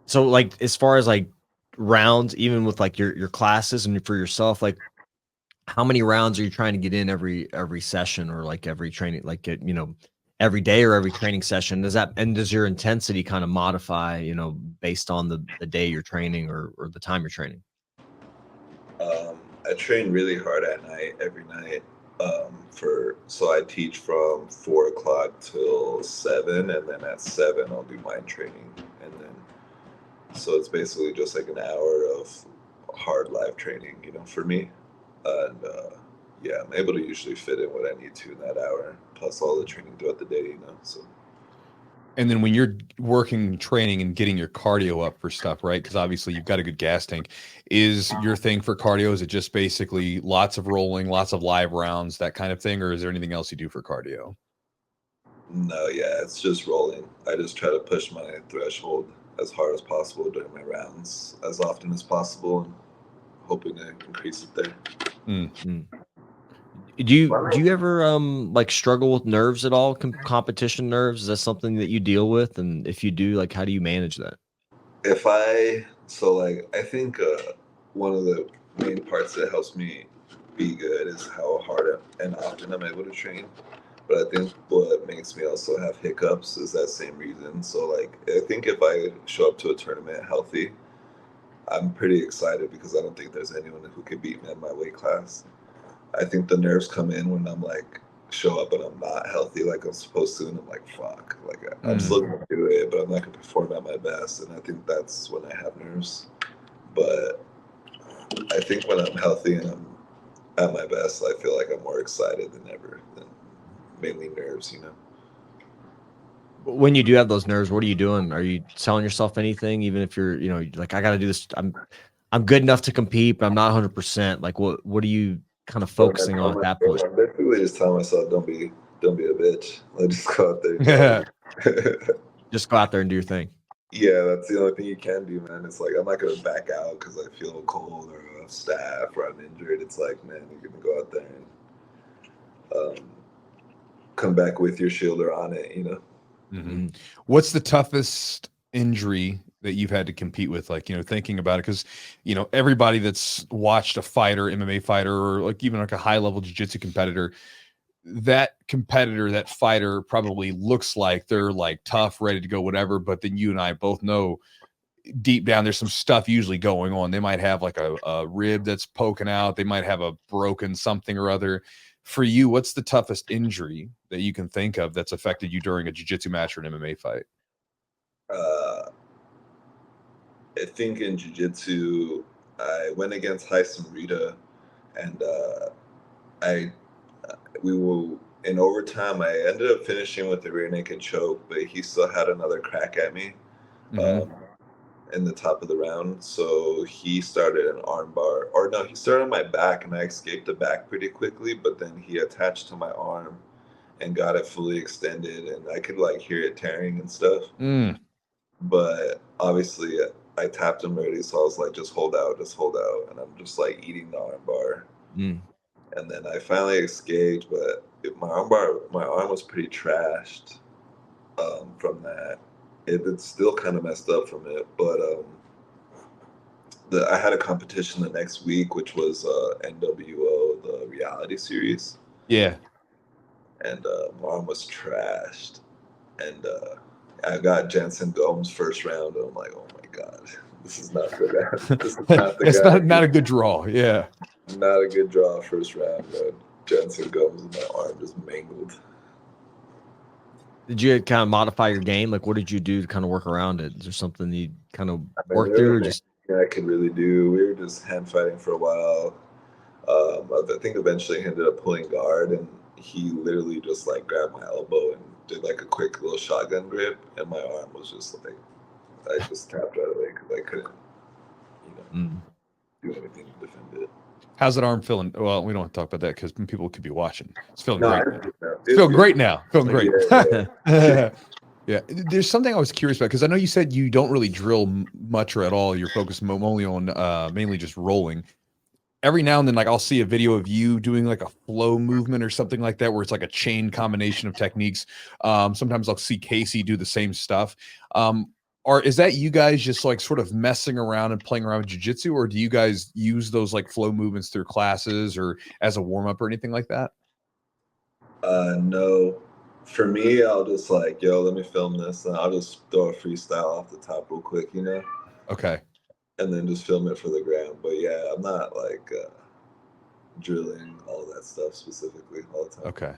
So like as far as like rounds, even with like your classes and for yourself, like how many rounds are you trying to get in every session, or like every training, like every day or every training session? Does your intensity kind of modify, based on the day you're training or the time you're training? I train really hard at night, every night. So I teach from 4 o'clock till 7, and then at 7 I'll do mind training, and then so it's basically just like an hour of hard live training, for me. And yeah, I'm able to usually fit in what I need to in that hour, plus all the training throughout the day, So. And then when you're working, training, and getting your cardio up for stuff, right? Because obviously you've got a good gas tank. Is your thing for cardio, is it just basically lots of rolling, lots of live rounds, that kind of thing? Or is there anything else you do for cardio? No, yeah, it's just rolling. I just try to push my threshold as hard as possible during my rounds, as often as possible, and hoping to increase it there. Mm-hmm. Do you ever like struggle with nerves at all? Competition nerves? Is that something that you deal with? And if you do, like, how do you manage that? I think one of the main parts that helps me be good is how hard and often I'm able to train. But I think what makes me also have hiccups is that same reason. So like, I think if I show up to a tournament healthy, I'm pretty excited because I don't think there's anyone who could beat me in my weight class. I think the nerves come in when I'm like show up and I'm not healthy like I'm supposed to, and I'm like, fuck, like I'm still gonna do it, but I'm not gonna perform at my best. And I think that's when I have nerves. But I think when I'm healthy and I'm at my best, I feel like I'm more excited than ever, than mainly nerves. When you do have those nerves, what are you doing? Are you telling yourself anything, even if you're, like, I got to do this. I'm good enough to compete, but I'm not 100%. Like, what are you kind of focusing on at that point? I'm basically just telling myself, don't be a bitch. Let's just go out there. Just go out there and do your thing. Yeah, that's the only thing you can do, man. It's like, I'm not going to back out because I feel cold or staff or I'm injured. It's like, man, you're going to go out there and come back with your shielder on it, What's the toughest injury that you've had to compete with? Like, thinking about it, because, everybody that's watched a fighter, MMA fighter, or like even like a high level jiu-jitsu competitor, that fighter probably looks like they're like tough, ready to go, whatever. But then you and I both know deep down there's some stuff usually going on. They might have like a rib that's poking out. They might have a broken something or other. For you, what's the toughest injury that you can think of that's affected you during a jiu-jitsu match or an MMA fight? I think in jiu-jitsu, I went against Hyson Rita, and we were in overtime. I ended up finishing with the rear naked choke, but he still had another crack at me in the top of the round. So he started an arm bar, or no, he started on my back, and I escaped the back pretty quickly. But then he attached to my arm and got it fully extended, and I could like hear it tearing and stuff. But obviously I tapped him already, so I was like, just hold out, and I'm just like eating the arm bar. And then I finally escaped, but my arm was pretty trashed from that. it's still kind of messed up from it, but I had a competition the next week, which was NWO, the reality series, Yeah. and my arm was trashed, and I got Jensen Gomes first round, and I'm like, oh my god, this is not the guy. This is not the It's guy. not a good draw. Yeah. Not a good draw first round, man. Jensen Gomes and my arm just mangled. Did you kind of modify your game? Like, what did you do to kind of work around it? Is there something you kind of work there through, or was just nothing I could really do. We were just hand fighting for a while. I think eventually he ended up pulling guard, and he literally just like grabbed my elbow and did like a quick little shotgun grip, and my arm was just like, I just tapped right away because I couldn't, do anything to defend it. How's that arm feeling? Well, we don't want to talk about that because people could be watching. It's feeling No, great. it's Feeling great now. Feeling great. Yeah. Yeah. There's something I was curious about because I know you said you don't really drill much or at all. You're focused only on mainly just rolling. Every now and then, like I'll see a video of you doing like a flow movement or something like that, where it's like a chain combination of techniques. Sometimes I'll see Casey do the same stuff. Or is that you guys just like sort of messing around and playing around with jiu-jitsu, or do you guys use those like flow movements through classes or as a warm-up or anything like that? No. For me, I'll just like, yo, let me film this, and I'll just throw a freestyle off the top real quick, Okay. and then just film it for the gram. But yeah, I'm not like drilling all that stuff specifically all the time. Okay.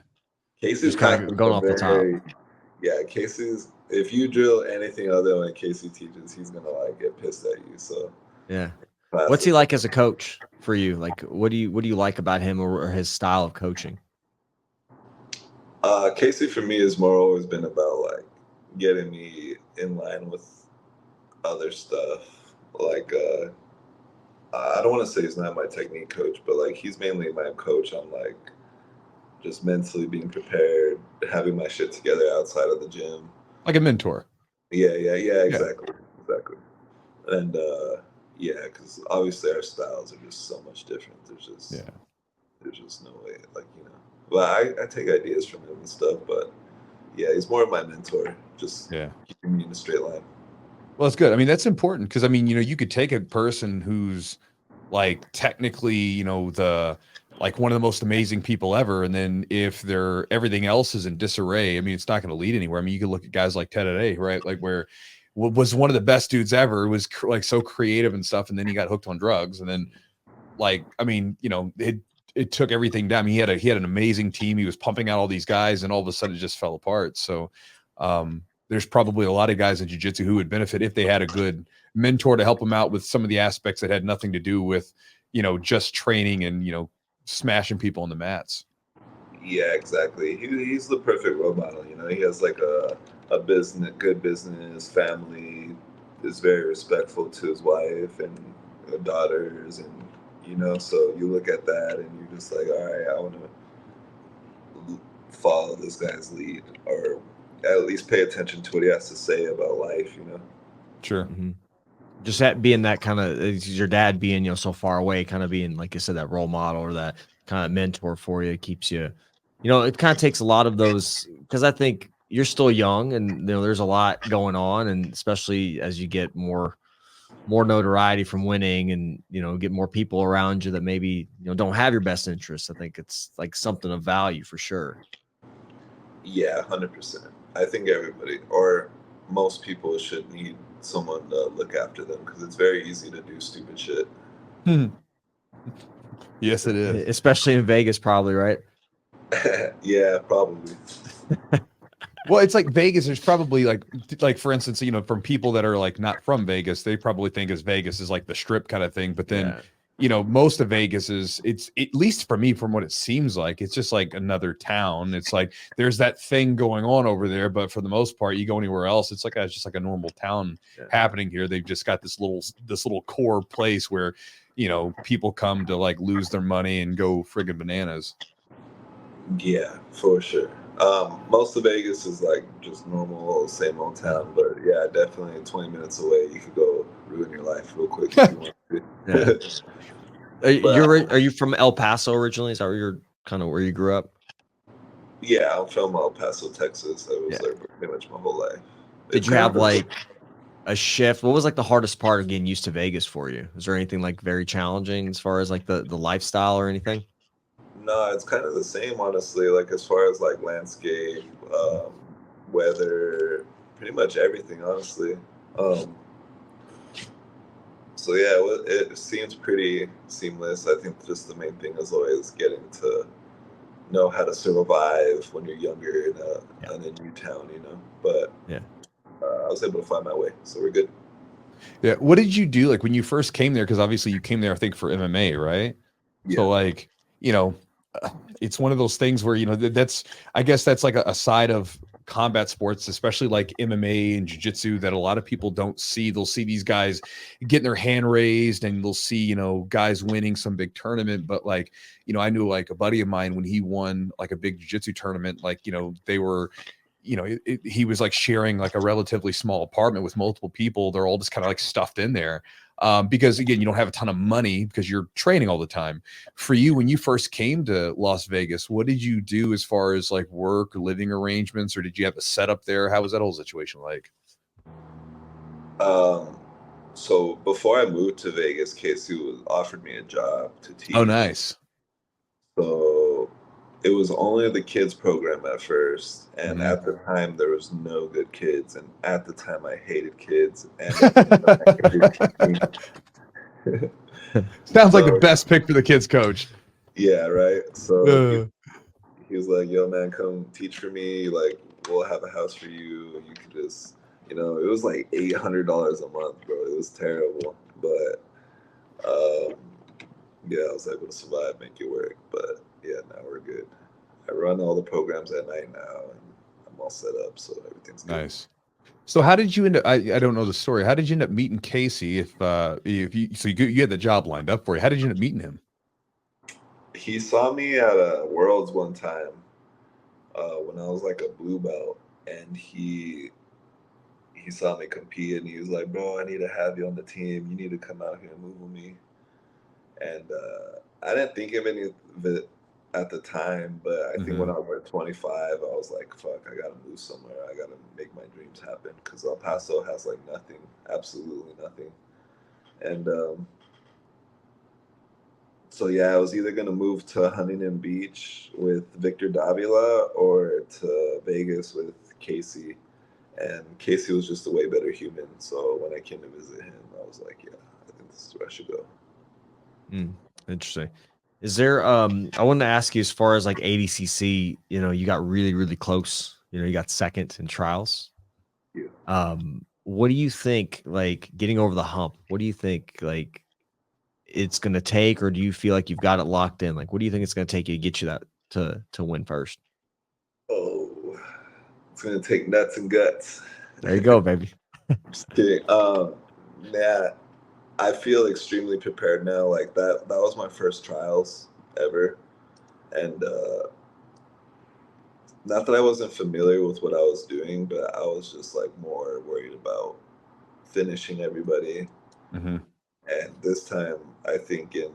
Casey's just kind of going off the top? Yeah, Casey's. If you drill anything other than Casey teaches, he's gonna like get pissed at you. So Yeah. What's he like as a coach for you? Like, what do you like about him or his style of coaching? Casey for me has more always been about like getting me in line with other stuff. Like I don't want to say he's not my technique coach, but like he's mainly my coach on like just mentally being prepared, having my shit together outside of the gym. Like a mentor. Yeah, exactly. And yeah, because obviously our styles are just so much different. There's just no way, like, But I take ideas from him and stuff, but yeah, he's more of my mentor, just keeping me in a straight line. Well, that's good. I mean, that's important because I mean, you could take a person who's like technically, the like one of the most amazing people ever, and then if everything else is in disarray, I mean, it's not going to lead anywhere. I mean, you could look at guys like Ted A, right? Like where was one of the best dudes ever, was like so creative and stuff, and then he got hooked on drugs, and then like, I mean, it took everything down. I mean, he had an amazing team. He was pumping out all these guys, and all of a sudden it just fell apart. So there's probably a lot of guys in jiu-jitsu who would benefit if they had a good mentor to help them out with some of the aspects that had nothing to do with, just training and, smashing people on the mats. Yeah, exactly. He's the perfect role model. He has like a good business, family, is very respectful to his wife and daughters, and so you look at that and you're just like, all right, I want to follow this guy's lead, or at least pay attention to what he has to say about life. Sure. Mm-hmm. Just that being that kind of, your dad being so far away, kind of being, like you said, that role model or that kind of mentor for you, keeps you, it kind of takes a lot of those, because I think you're still young and there's a lot going on, and especially as you get more notoriety from winning and get more people around you that maybe don't have your best interests. I think it's like something of value for sure. Yeah, 100%. I think everybody or most people should need someone to look after them, because it's very easy to do stupid shit. Yes, it is. Especially in Vegas, probably, right? Yeah, probably. Well, it's like Vegas. There's probably like for instance, from people that are like not from Vegas, they probably think Vegas is like the strip kind of thing. But then, most of Vegas it's at least for me, from what it seems like, it's just like another town. It's like there's that thing going on over there, but for the most part, you go anywhere else, it's just like a normal town happening here. They've just got this little core place where people come to like lose their money and go friggin' bananas. Yeah, for sure. Most of Vegas is like just normal, same old town, but yeah, definitely 20 minutes away, you could go ruin your life real quick if you want to. Are you from El Paso originally? Is that where you grew up? Yeah, I'm from El Paso, Texas. I was there pretty much my whole life. Did you have like a shift? What was like the hardest part of getting used to Vegas for you? Is there anything like very challenging as far as like the lifestyle or anything? No, it's kind of the same, honestly. Like as far as like landscape, weather, pretty much everything, honestly. Um, so yeah, it seems pretty seamless. I think just the main thing is always getting to know how to survive when you're younger in a new town, you know. But Yeah. I was able to find my way, so we're good. Yeah. What did you do like when you first came there? Because obviously you came there, I think, for MMA, right? Yeah. So like, you know, it's one of those things where, you know, that's, I guess that's like a side of combat sports, especially like MMA and jiu-jitsu, that a lot of people don't see. They'll see these guys getting their hand raised and they'll see, you know, guys winning some big tournament. But like, you know, I knew like a buddy of mine when he won like a big jiu-jitsu tournament, like, you know, they were, you know, he was like sharing like a relatively small apartment with multiple people. They're all just kind of like stuffed in there. Because again, you don't have a ton of money because you're training all the time. For you, when you first came to Las Vegas, what did you do as far as like work or living arrangements, or did you have a setup there? How was that whole situation like? So before I moved to Vegas, Casey offered me a job to teach. Oh, nice. So it was only the kids program at first, and at the time there was no good kids, and at the time I hated kids, and Sounds like the best pick for the kids coach. Yeah, right. So he was like, "Yo, man, come teach for me. Like, we'll have a house for you. You can just, you know, it was like $800 a month, bro. It was terrible, but yeah, I was able to survive, make it work. But yeah, now we're good. I run all the programs at night now, and I'm all set up, so everything's good. Nice. So how did you end up? I don't know the story. How did you end up meeting Casey? If you had the job lined up for you, how did you end up meeting him? He saw me at a Worlds one time when I was like a blue belt, and he saw me compete, and he was like, "Bro, I need to have you on the team. You need to come out here and move with me." And I didn't think of any of it at the time, but I think when I was like 25, I was like, "Fuck, I gotta move somewhere. I gotta make my dreams happen." Because El Paso has like nothing, absolutely nothing. And so yeah, I was either gonna move to Huntington Beach with Victor Davila or to Vegas with Casey. And Casey was just a way better human. So when I came to visit him, I was like, yeah, I think this is where I should go. Interesting. Is there I wanted to ask you, as far as like ADCC, you know, you got really, really close, you know, you got second in trials. Yeah. What do you think, like getting over the hump? What do you think like it's gonna take, or do you feel like you've got it locked in? Like, what do you think it's gonna take you to get you that to win first? Oh, it's gonna take nuts and guts. There you go, baby. Just kidding. Yeah, I feel extremely prepared now. Like that was my first trials ever. And not that I wasn't familiar with what I was doing, but I was just like more worried about finishing everybody. And this time, I think in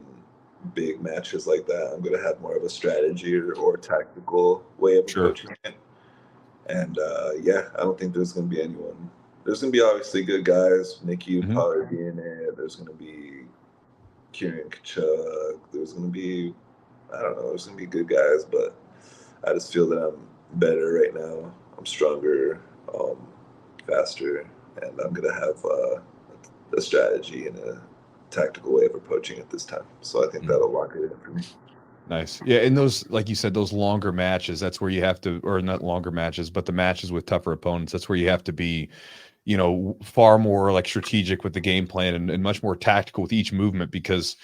big matches like that, I'm going to have more of a strategy or tactical way of approaching it. And yeah, I don't think there's going to be anyone. There's going to be obviously good guys. Nikki would probably be in it. There's going to be Kieran Kachuk. There's going to be, I don't know, there's going to be good guys, but I just feel that I'm better right now. I'm stronger, faster, and I'm going to have a strategy and a tactical way of approaching it this time. So I think that'll lock it in for me. Nice. Yeah. And those, like you said, those longer matches, that's where you have to, or not longer matches, but the matches with tougher opponents, that's where you have to be, you know, far more like strategic with the game plan and much more tactical with each movement, because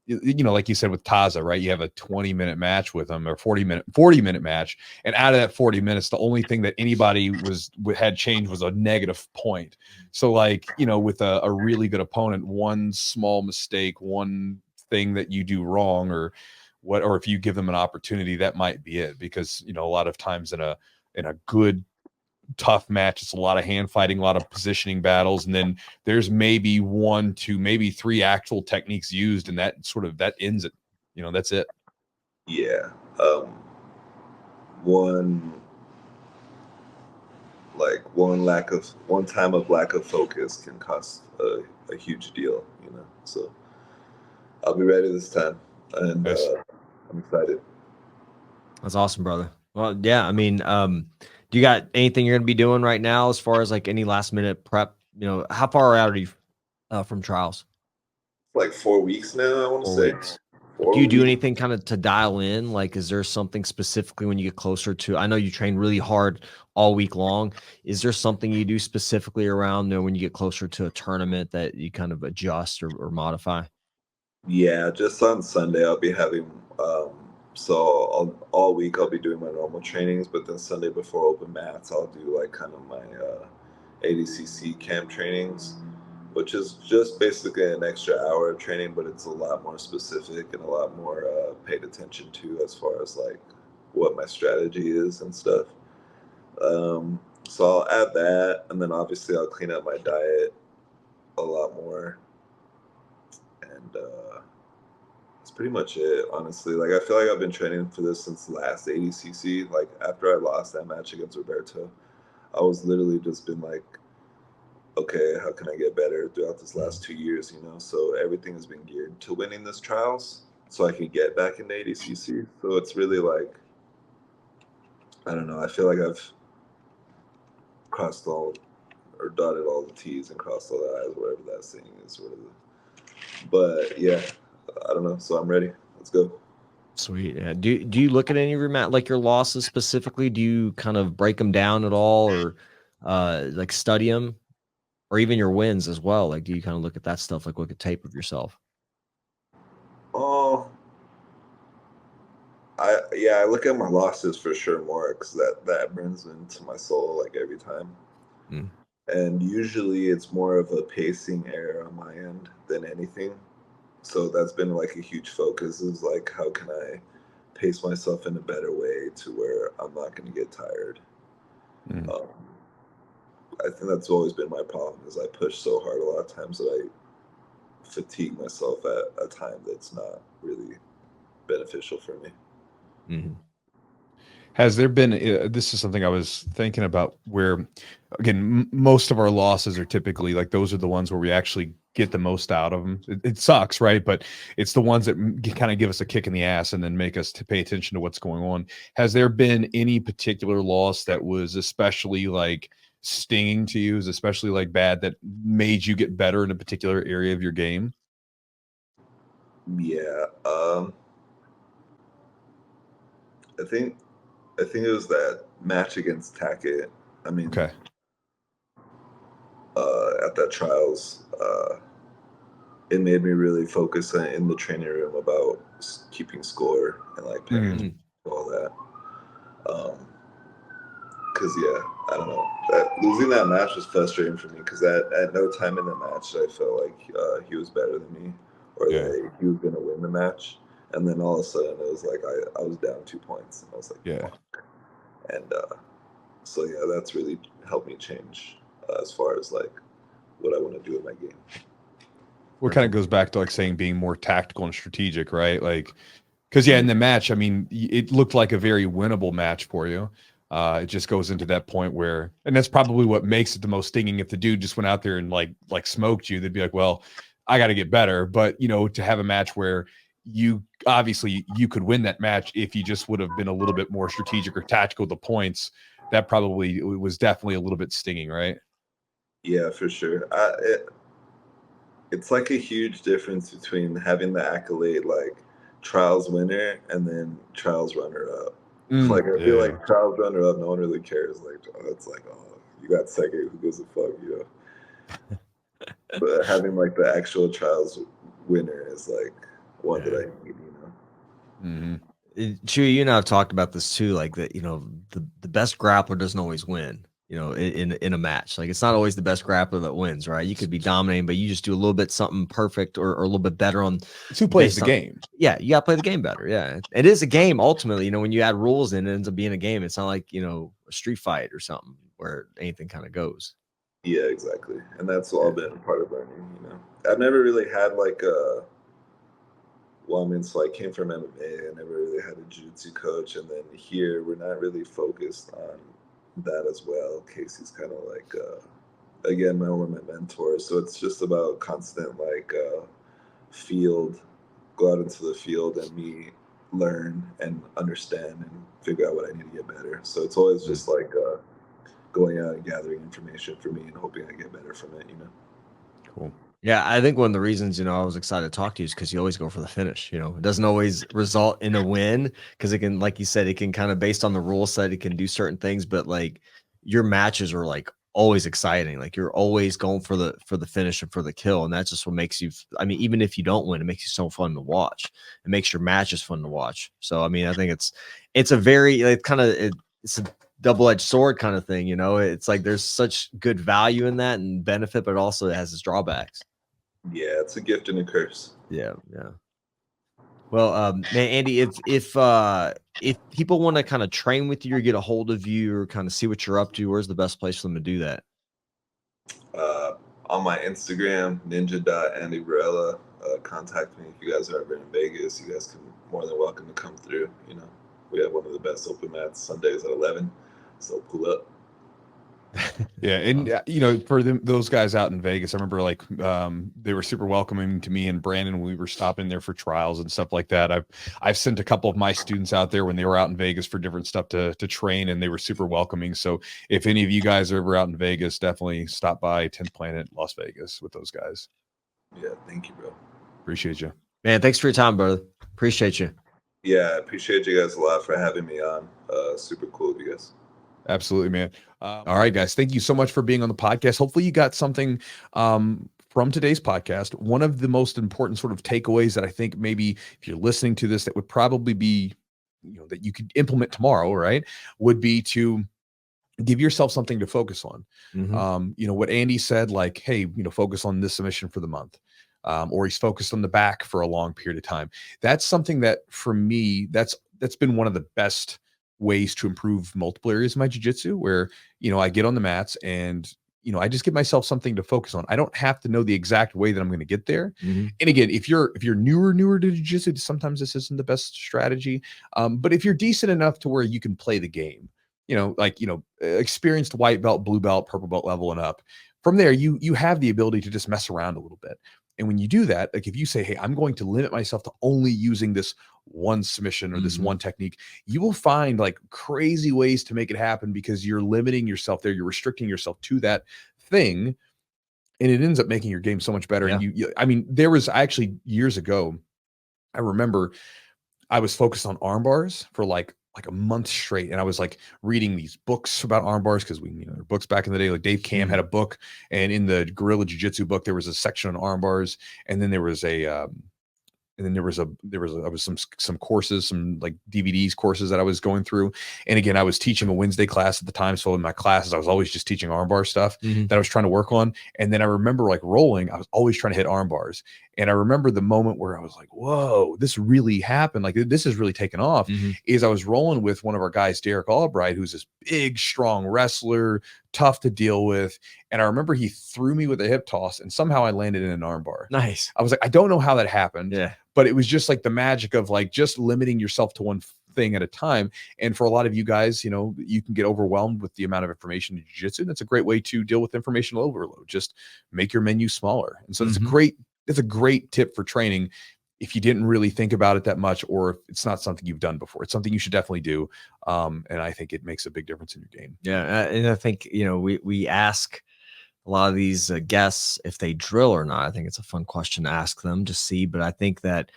you know, like you said with Taza, right? You have a 20-minute match with him, or 40-minute match. And out of that 40 minutes, the only thing that anybody had changed was a negative point. So like, you know, with a really good opponent, one small mistake, one thing that you do wrong, or if you give them an opportunity, that might be it. Because, you know, a lot of times in a good tough match, it's a lot of hand fighting, a lot of positioning battles, and then there's maybe 1, 2, maybe 3 actual techniques used, and that ends it. You know, that's it. Yeah. One like one time of lack of focus can cost a huge deal, you know. So I'll be ready this time, and Nice. I'm excited. That's awesome, brother. Well, yeah, I mean, do you got anything you're gonna be doing right now as far as like any last minute prep? You know, how far out are you from trials? Like 4 weeks now, I want to 4 say. weeks. Do 4 you do weeks. anything kind of to dial in? Like, is there something specifically when you get closer to? I know you train really hard all week long. Is there something you do specifically around, you know, when you get closer to a tournament that you kind of adjust or modify? Yeah, just on Sunday I'll be having so all week I'll be doing my normal trainings, but then Sunday before open mats I'll do like kind of my ADCC camp trainings, which is just basically an extra hour of training, but it's a lot more specific and a lot more paid attention to as far as like what my strategy is and stuff. So I'll add that, and then obviously I'll clean up my diet a lot more, and that's pretty much it, honestly. Like, I feel like I've been training for this since last ADCC. Like, after I lost that match against Roberto, I was literally just been like, okay, how can I get better throughout this last 2 years, you know? So everything has been geared to winning this trials so I can get back into ADCC. So it's really like, I don't know, I feel like I've crossed all or dotted all the T's and crossed all the I's, whatever that saying is, whatever. But yeah, I don't know. So I'm ready. Let's go. Sweet. Yeah. Do you look at any of your like your losses specifically? Do you kind of break them down at all, or like study them, or even your wins as well? Like, do you kind of look at that stuff, like look at tape of yourself? Oh, I look at my losses for sure more because that burns into my soul like every time. Mm. And usually it's more of a pacing error on my end than anything. So that's been like a huge focus is like how can I pace myself in a better way to where I'm not going to get tired. Mm. Um, I think that's always been my problem is I push so hard a lot of times that I fatigue myself at a time that's not really beneficial for me. Mm-hmm. Has there been, this is something I was thinking about where, again, most of our losses are typically like those are the ones where we actually get the most out of them. It sucks, right? But it's the ones that kind of give us a kick in the ass and then make us to pay attention to what's going on. Has there been any particular loss that was especially like stinging to you, is especially like bad that made you get better in a particular area of your game? Yeah, I think it was that match against Tackett. I mean, Okay. at that trials, it made me really focus in the training room about keeping score and like paying Mhm. attention to all that. Because yeah, I don't know. That losing that match was frustrating for me because at no time in the match I felt like he was better than me or Yeah. that he was gonna win the match. And then all of a sudden it was like I was down 2 points and I was like, Yeah. fuck. And so yeah, that's really helped me change as far as like what I want to do in my game. What kind of goes back to like saying being more tactical and strategic, right? Like, because yeah, in the match, I mean, it looked like a very winnable match for you. It just goes into that point where, and that's probably what makes it the most stinging. If the dude just went out there and like smoked you, they'd be like, well, I got to get better. But you know, to have a match where you obviously you could win that match if you just would have been a little bit more strategic or tactical with the points, that probably was definitely a little bit stinging, right? Yeah, for sure. It's like a huge difference between having the accolade like trials winner and then trials runner up. Like I feel Yeah. like trials runner up, no one really cares. Like it's like, oh, you got second, who gives a fuck, you know? But having like the actual trials winner is like one that I need, you know. Mm-hmm. Chewy, you and I have talked about this too, like that, you know, the best grappler doesn't always win, you know, in a match. Like it's not always the best grappler that wins, right? You could be dominating, but you just do a little bit something perfect or a little bit better on It's who plays based the on, game. yeah, you gotta play the game better. Yeah. It is a game ultimately, you know, when you add rules in, it ends up being a game. It's not like, you know, a street fight or something where anything kind of goes. Yeah, exactly. And that's all been part of learning, you know. I've never really had like a well, I mean, so I came from MMA. I never really had a jiu-jitsu coach, and then here we're not really focused on that as well. Casey's kind of like, again, one of my mentors. So it's just about constant like go out into the field and me learn and understand and figure out what I need to get better. So it's always just like going out and gathering information for me and hoping I get better from it, Cool. Yeah, I think one of the reasons, I was excited to talk to you is because you always go for the finish. It doesn't always result in a win because it can, like you said, it can kind of based on the rule set, it can do certain things, but like your matches are like always exciting. Like you're always going for the finish and for the kill. And that's just what makes you, I mean, even if you don't win, it makes you so fun to watch. It makes your matches fun to watch. So, I mean, I think it's a very, it's a double-edged sword kind of thing. It's like there's such good value in that and benefit, but it also has its drawbacks. Yeah, it's a gift and a curse. Yeah. Well, man, Andy, if people want to kind of train with you or get a hold of you or kind of see what you're up to, where's the best place for them to do that? On my Instagram, ninja.andyvarela. Contact me if you guys are ever in Vegas. You guys can more than welcome to come through. We have one of the best open mats Sundays at 11, so pull up. Yeah, and for those guys out in Vegas, I remember like they were super welcoming to me and Brandon when we were stopping there for trials and stuff like that. I've sent a couple of my students out there when they were out in Vegas for different stuff to train, and they were super welcoming. So if any of you guys are ever out in Vegas, definitely stop by 10th Planet Las Vegas with those guys. Yeah, thank you, bro. Appreciate you, man. Thanks for your time, brother. Appreciate you. Yeah, I appreciate you guys a lot for having me on. Super cool of you guys. Absolutely, man. All right, guys. Thank you so much for being on the podcast. Hopefully you got something from today's podcast. One of the most important sort of takeaways that I think maybe if you're listening to this, that would probably be, that you could implement tomorrow, right, would be to give yourself something to focus on. Mm-hmm. What Andy said, like, hey, focus on this submission for the month. Or he's focused on the back for a long period of time. That's something that for me, that's been one of the best ways to improve multiple areas of my jiu-jitsu where, I get on the mats and, I just give myself something to focus on. I don't have to know the exact way that I'm going to get there. Mm-hmm. And again, if you're newer to jiu-jitsu, sometimes this isn't the best strategy. But if you're decent enough to where you can play the game, experienced white belt, blue belt, purple belt level and up, from there, you have the ability to just mess around a little bit. And when you do that, like if you say, hey, I'm going to limit myself to only using this one submission or this one technique, you will find like crazy ways to make it happen because you're limiting yourself there. You're restricting yourself to that thing. And it ends up making your game so much better. Yeah. And I mean, there was actually years ago, I remember I was focused on arm bars for like a month straight. And I was like reading these books about arm bars because there were books back in the day. Like Dave Cam had a book, and in the Guerrilla Jiu-Jitsu book, there was a section on arm bars, and then there was some courses, some like DVDs courses that I was going through. And again, I was teaching a Wednesday class at the time. So in my classes, I was always just teaching arm bar stuff that I was trying to work on. And then I remember like rolling, I was always trying to hit arm bars. And I remember the moment where I was like, whoa, this really happened. Like this is really taken off. Is I was rolling with one of our guys, Derek Albright, who's this big, strong wrestler, tough to deal with. And I remember he threw me with a hip toss and somehow I landed in an arm bar. Nice. I was like, I don't know how that happened. Yeah. But it was just like the magic of like just limiting yourself to one thing at a time. And for a lot of you guys, you can get overwhelmed with the amount of information in jiu-jitsu. And that's a great way to deal with information overload. Just make your menu smaller. And so it's a great tip for training if you didn't really think about it that much, or if it's not something you've done before. It's something you should definitely do. And I think it makes a big difference in your game. Yeah. And I think, we ask a lot of these guests if they drill or not. I think it's a fun question to ask them to see, but I think that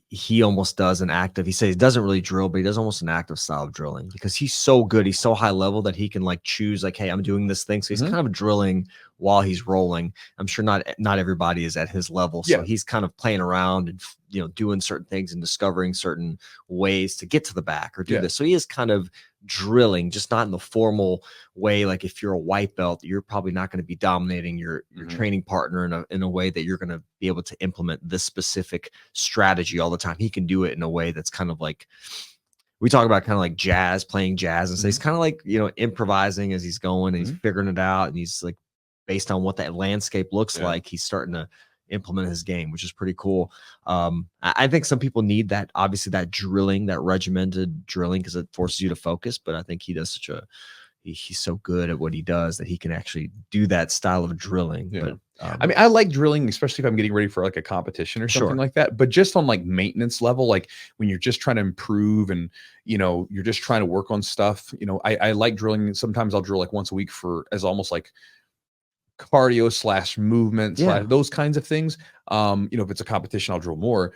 he almost does an active, he says he doesn't really drill, but he does almost an active style of drilling because he's so good. He's so high level that he can like choose like, hey, I'm doing this thing. So he's kind of drilling while he's rolling. I'm sure not everybody is at his level. So he's kind of playing around and, doing certain things and discovering certain ways to get to the back or do this. So he is kind of drilling, just not in the formal way. Like if you're a white belt, you're probably not going to be dominating your training partner in a way that you're going to be able to implement this specific strategy all the time. He can do it in a way that's kind of like, we talk about kind of like playing jazz. And so he's kind of like, improvising as he's going and he's figuring it out. And he's like, based on what that landscape looks like, he's starting to implement his game, which is pretty cool. I think some people need that, obviously that drilling, that regimented drilling, because it forces you to focus. But I think he does he's so good at what he does that he can actually do that style of drilling. Yeah. But I mean, I like drilling, especially if I'm getting ready for like a competition or something Sure. like that. But just on like maintenance level, like when you're just trying to improve and, you know, you're just trying to work on stuff, you know, I like drilling. Sometimes I'll drill like once a week for as almost like cardio slash movement slash those kinds of things. You know, if it's a competition, I'll drill more.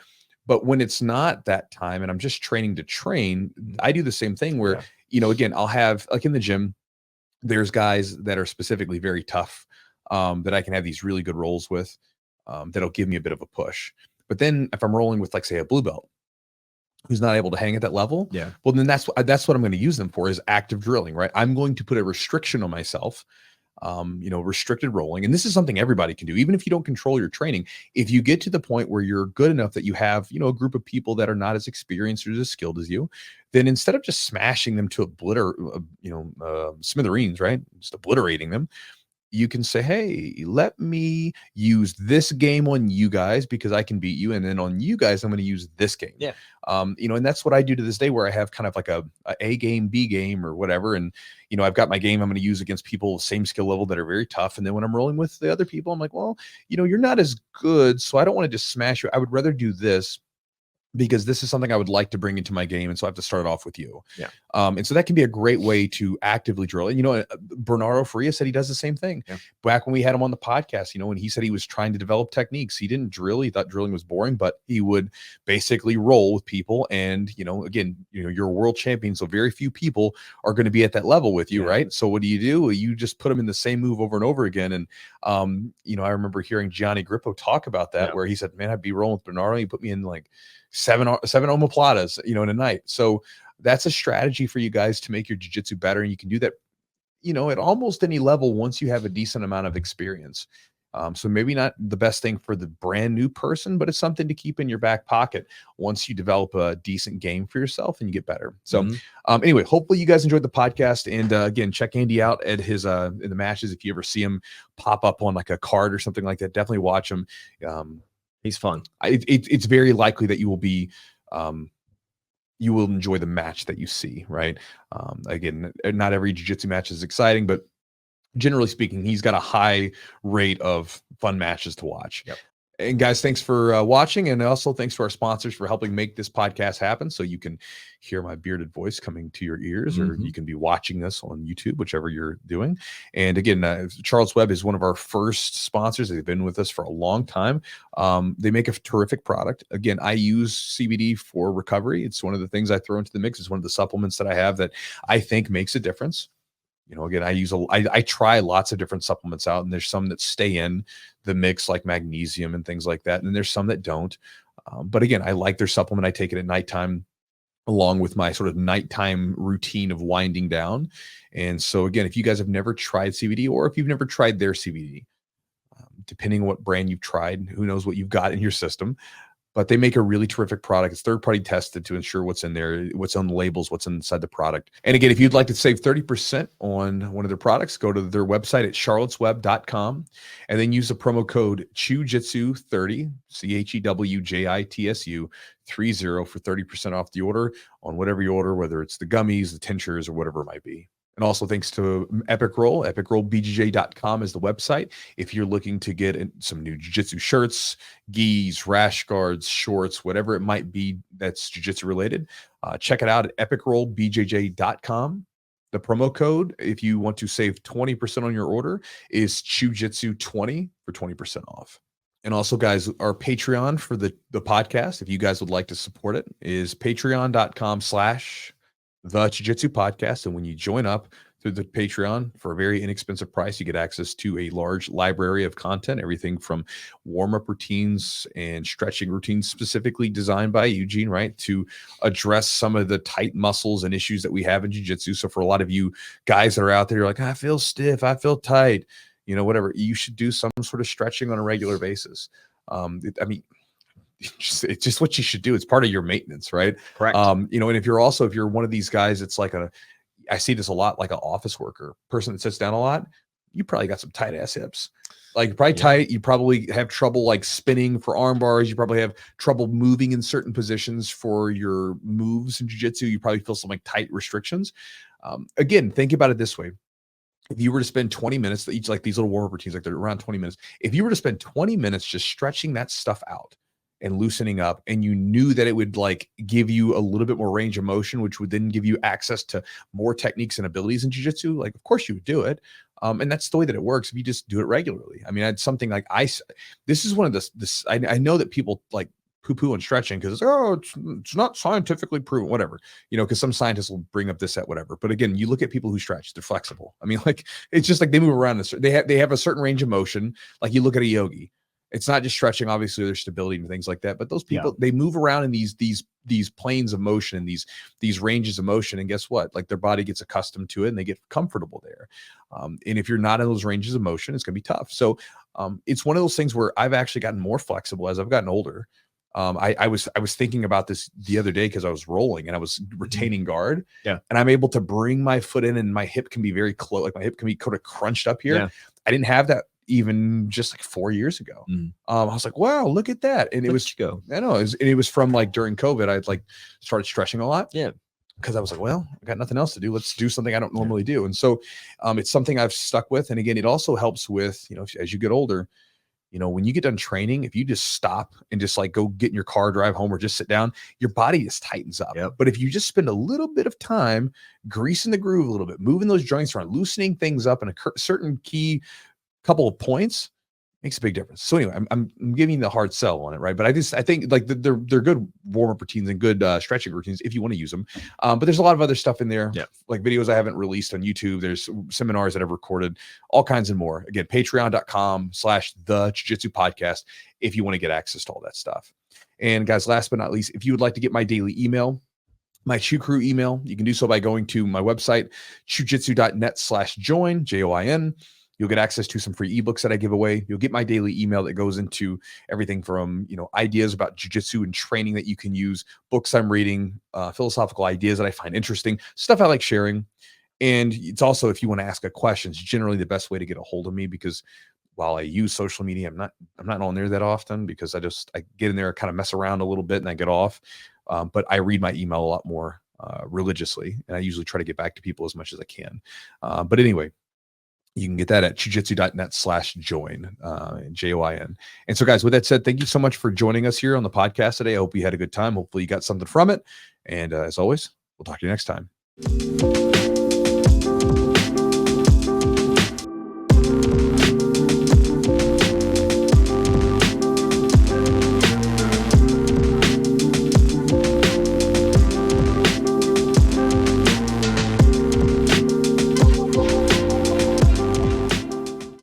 But when it's not that time and I'm just training to train, I do the same thing where, you know, again, I'll have like in the gym, there's guys that are specifically very tough that I can have these really good rolls with that'll give me a bit of a push. But then if I'm rolling with like say a blue belt who's not able to hang at that level, well then that's what I'm going to use them for is active drilling, right? I'm going to put a restriction on myself, you know, restricted rolling. And this is something everybody can do, even if you don't control your training. If you get to the point where you're good enough that you have, you know, a group of people that are not as experienced or as skilled as you, then instead of just smashing them to smithereens, right? Just obliterating them, you can say, hey, let me use this game on you guys because I can beat you. And then on you guys, I'm going to use this game. Yeah. You know, and that's what I do to this day where I have kind of like a game, B game or whatever. And, you know, I've got my game I'm going to use against people, same skill level that are very tough. And then when I'm rolling with the other people, I'm like, well, you know, you're not as good. So I don't want to just smash you. I would rather do this because this is something I would like to bring into my game. And so I have to start off with you. Yeah. And so that can be a great way to actively drill. And, you know, Bernardo Faria said he does the same thing. Back when we had him on the podcast, you know, when he said he was trying to develop techniques, he didn't drill. He thought drilling was boring, but he would basically roll with people. And, you know, again, you know, you're a world champion. So very few people are going to be at that level with you. Right. So what do? You just put them in the same move over and over again. And, you know, I remember hearing Gianni Grippo talk about that, where he said, man, I'd be rolling with Bernardo. He put me in like seven omoplatas, you know, in a night. So that's a strategy for you guys to make your jiu-jitsu better. And you can do that, you know, at almost any level once you have a decent amount of experience. So maybe not the best thing for the brand new person, but it's something to keep in your back pocket once you develop a decent game for yourself and you get better. So anyway, hopefully you guys enjoyed the podcast. And again, check Andy out at his in the matches. If you ever see him pop up on like a card or something like that, definitely watch him. He's fun. It's very likely that you will be you will enjoy the match that you see, right? Again, not every jiu-jitsu match is exciting, but generally speaking, he's got a high rate of fun matches to watch. And guys, thanks for watching. And also thanks to our sponsors for helping make this podcast happen. So you can hear my bearded voice coming to your ears, or you can be watching this on YouTube, whichever you're doing. And again, Charles Webb is one of our first sponsors. They've been with us for a long time. They make a terrific product. Again, I use CBD for recovery. It's one of the things I throw into the mix. It's one of the supplements that I have that I think makes a difference. You know, again, I try lots of different supplements out, and there's some that stay in the mix like magnesium and things like that. And then there's some that don't. But again, I like their supplement. I take it at nighttime along with my sort of nighttime routine of winding down. And so again, if you guys have never tried CBD, or if you've never tried their CBD, depending on what brand you've tried, who knows what you've got in your system, but they make a really terrific product. It's third-party tested to ensure what's in there, what's on the labels, what's inside the product. And again, if you'd like to save 30% on one of their products, go to their website at charlottesweb.com and then use the promo code Chewjitsu30, CHEWJITSU 30 for 30% off the order on whatever you order, whether it's the gummies, the tinctures, or whatever it might be. And also thanks to Epic Roll, epicrollbjj.com is the website. If you're looking to get some new jiu-jitsu shirts, gis, rash guards, shorts, whatever it might be that's jiu-jitsu related, check it out at epicrollbjj.com. The promo code, if you want to save 20% on your order, is Chewjitsu20 for 20% off. And also, guys, our Patreon for the podcast, if you guys would like to support it, is patreon.com/The Jiu-Jitsu Podcast. And when you join up through the Patreon for a very inexpensive price, you get access to a large library of content, everything from warm-up routines and stretching routines specifically designed by Eugene, right, to address some of the tight muscles and issues that we have in jiu-jitsu. So for a lot of you guys that are out there, you're like, I feel stiff, I feel tight, you know, whatever, you should do some sort of stretching on a regular basis. It's just what you should do. It's part of your maintenance, right? Correct. You know, and if you're one of these guys, it's like I see this a lot, like an office worker, person that sits down a lot, you probably got some tight ass hips. Like probably tight. You probably have trouble like spinning for arm bars. You probably have trouble moving in certain positions for your moves in jiu-jitsu. You probably feel some like tight restrictions. Again, think about it this way. If you were to spend 20 minutes, each like these little warm-up routines, like they're around 20 minutes. If you were to spend 20 minutes just stretching that stuff out and loosening up, and you knew that it would like give you a little bit more range of motion, which would then give you access to more techniques and abilities in jiu-jitsu, like of course you would do it. And that's the way that it works if you just do it regularly. I mean, I had something like this is one of this, I know that people like poo-poo on stretching because it's not scientifically proven, whatever, because some scientists will bring up this at whatever. But again, you look at people who stretch, they're flexible. I mean, like, it's just like they move around. They have a certain range of motion. Like you look at a yogi, it's not just stretching, obviously there's stability and things like that, but those people, they move around in these planes of motion and these ranges of motion. And guess what? Like their body gets accustomed to it and they get comfortable there. And if you're not in those ranges of motion, it's going to be tough. So it's one of those things where I've actually gotten more flexible as I've gotten older. I was thinking about this the other day because I was rolling and I was retaining guard. Yeah. And I'm able to bring my foot in and my hip can be very close. Like my hip can be kind of crunched up here. Yeah. I didn't have that even just like 4 years ago. I was like, wow, look at that. And it was from like during COVID, I'd like started stretching a lot. Yeah. Because I was like, well, I got nothing else to do. Let's do something I don't normally do. And so it's something I've stuck with. And again, it also helps with, as you get older, when you get done training, if you just stop and just like go get in your car, drive home, or just sit down, your body just tightens up. Yep. But if you just spend a little bit of time greasing the groove a little bit, moving those joints around, loosening things up in a certain key couple of points, makes a big difference. So anyway, I'm giving you the hard sell on it, right? But I think like they're good warm-up routines and good stretching routines if you want to use them. But there's a lot of other stuff in there, like videos I haven't released on YouTube. There's seminars that I've recorded, all kinds and more. Again, patreon.com/the Jiu-Jitsu podcast if you want to get access to all that stuff. And guys, last but not least, if you would like to get my daily email, my Chew Crew email, you can do so by going to my website, chewjitsu.net/join, JOIN. You'll get access to some free ebooks that I give away. You'll get my daily email that goes into everything from, ideas about jiu-jitsu and training that you can use, books I'm reading, philosophical ideas that I find interesting, stuff I like sharing. And it's also, if you want to ask a question, it's generally the best way to get a hold of me, because while I use social media, I'm not on there that often because I get in there, kind of mess around a little bit and I get off. But I read my email a lot more religiously, and I usually try to get back to people as much as I can. But anyway, you can get that at chewjitsu.net/join, JOIN. And so guys, with that said, thank you so much for joining us here on the podcast today. I hope you had a good time. Hopefully you got something from it. And as always, we'll talk to you next time.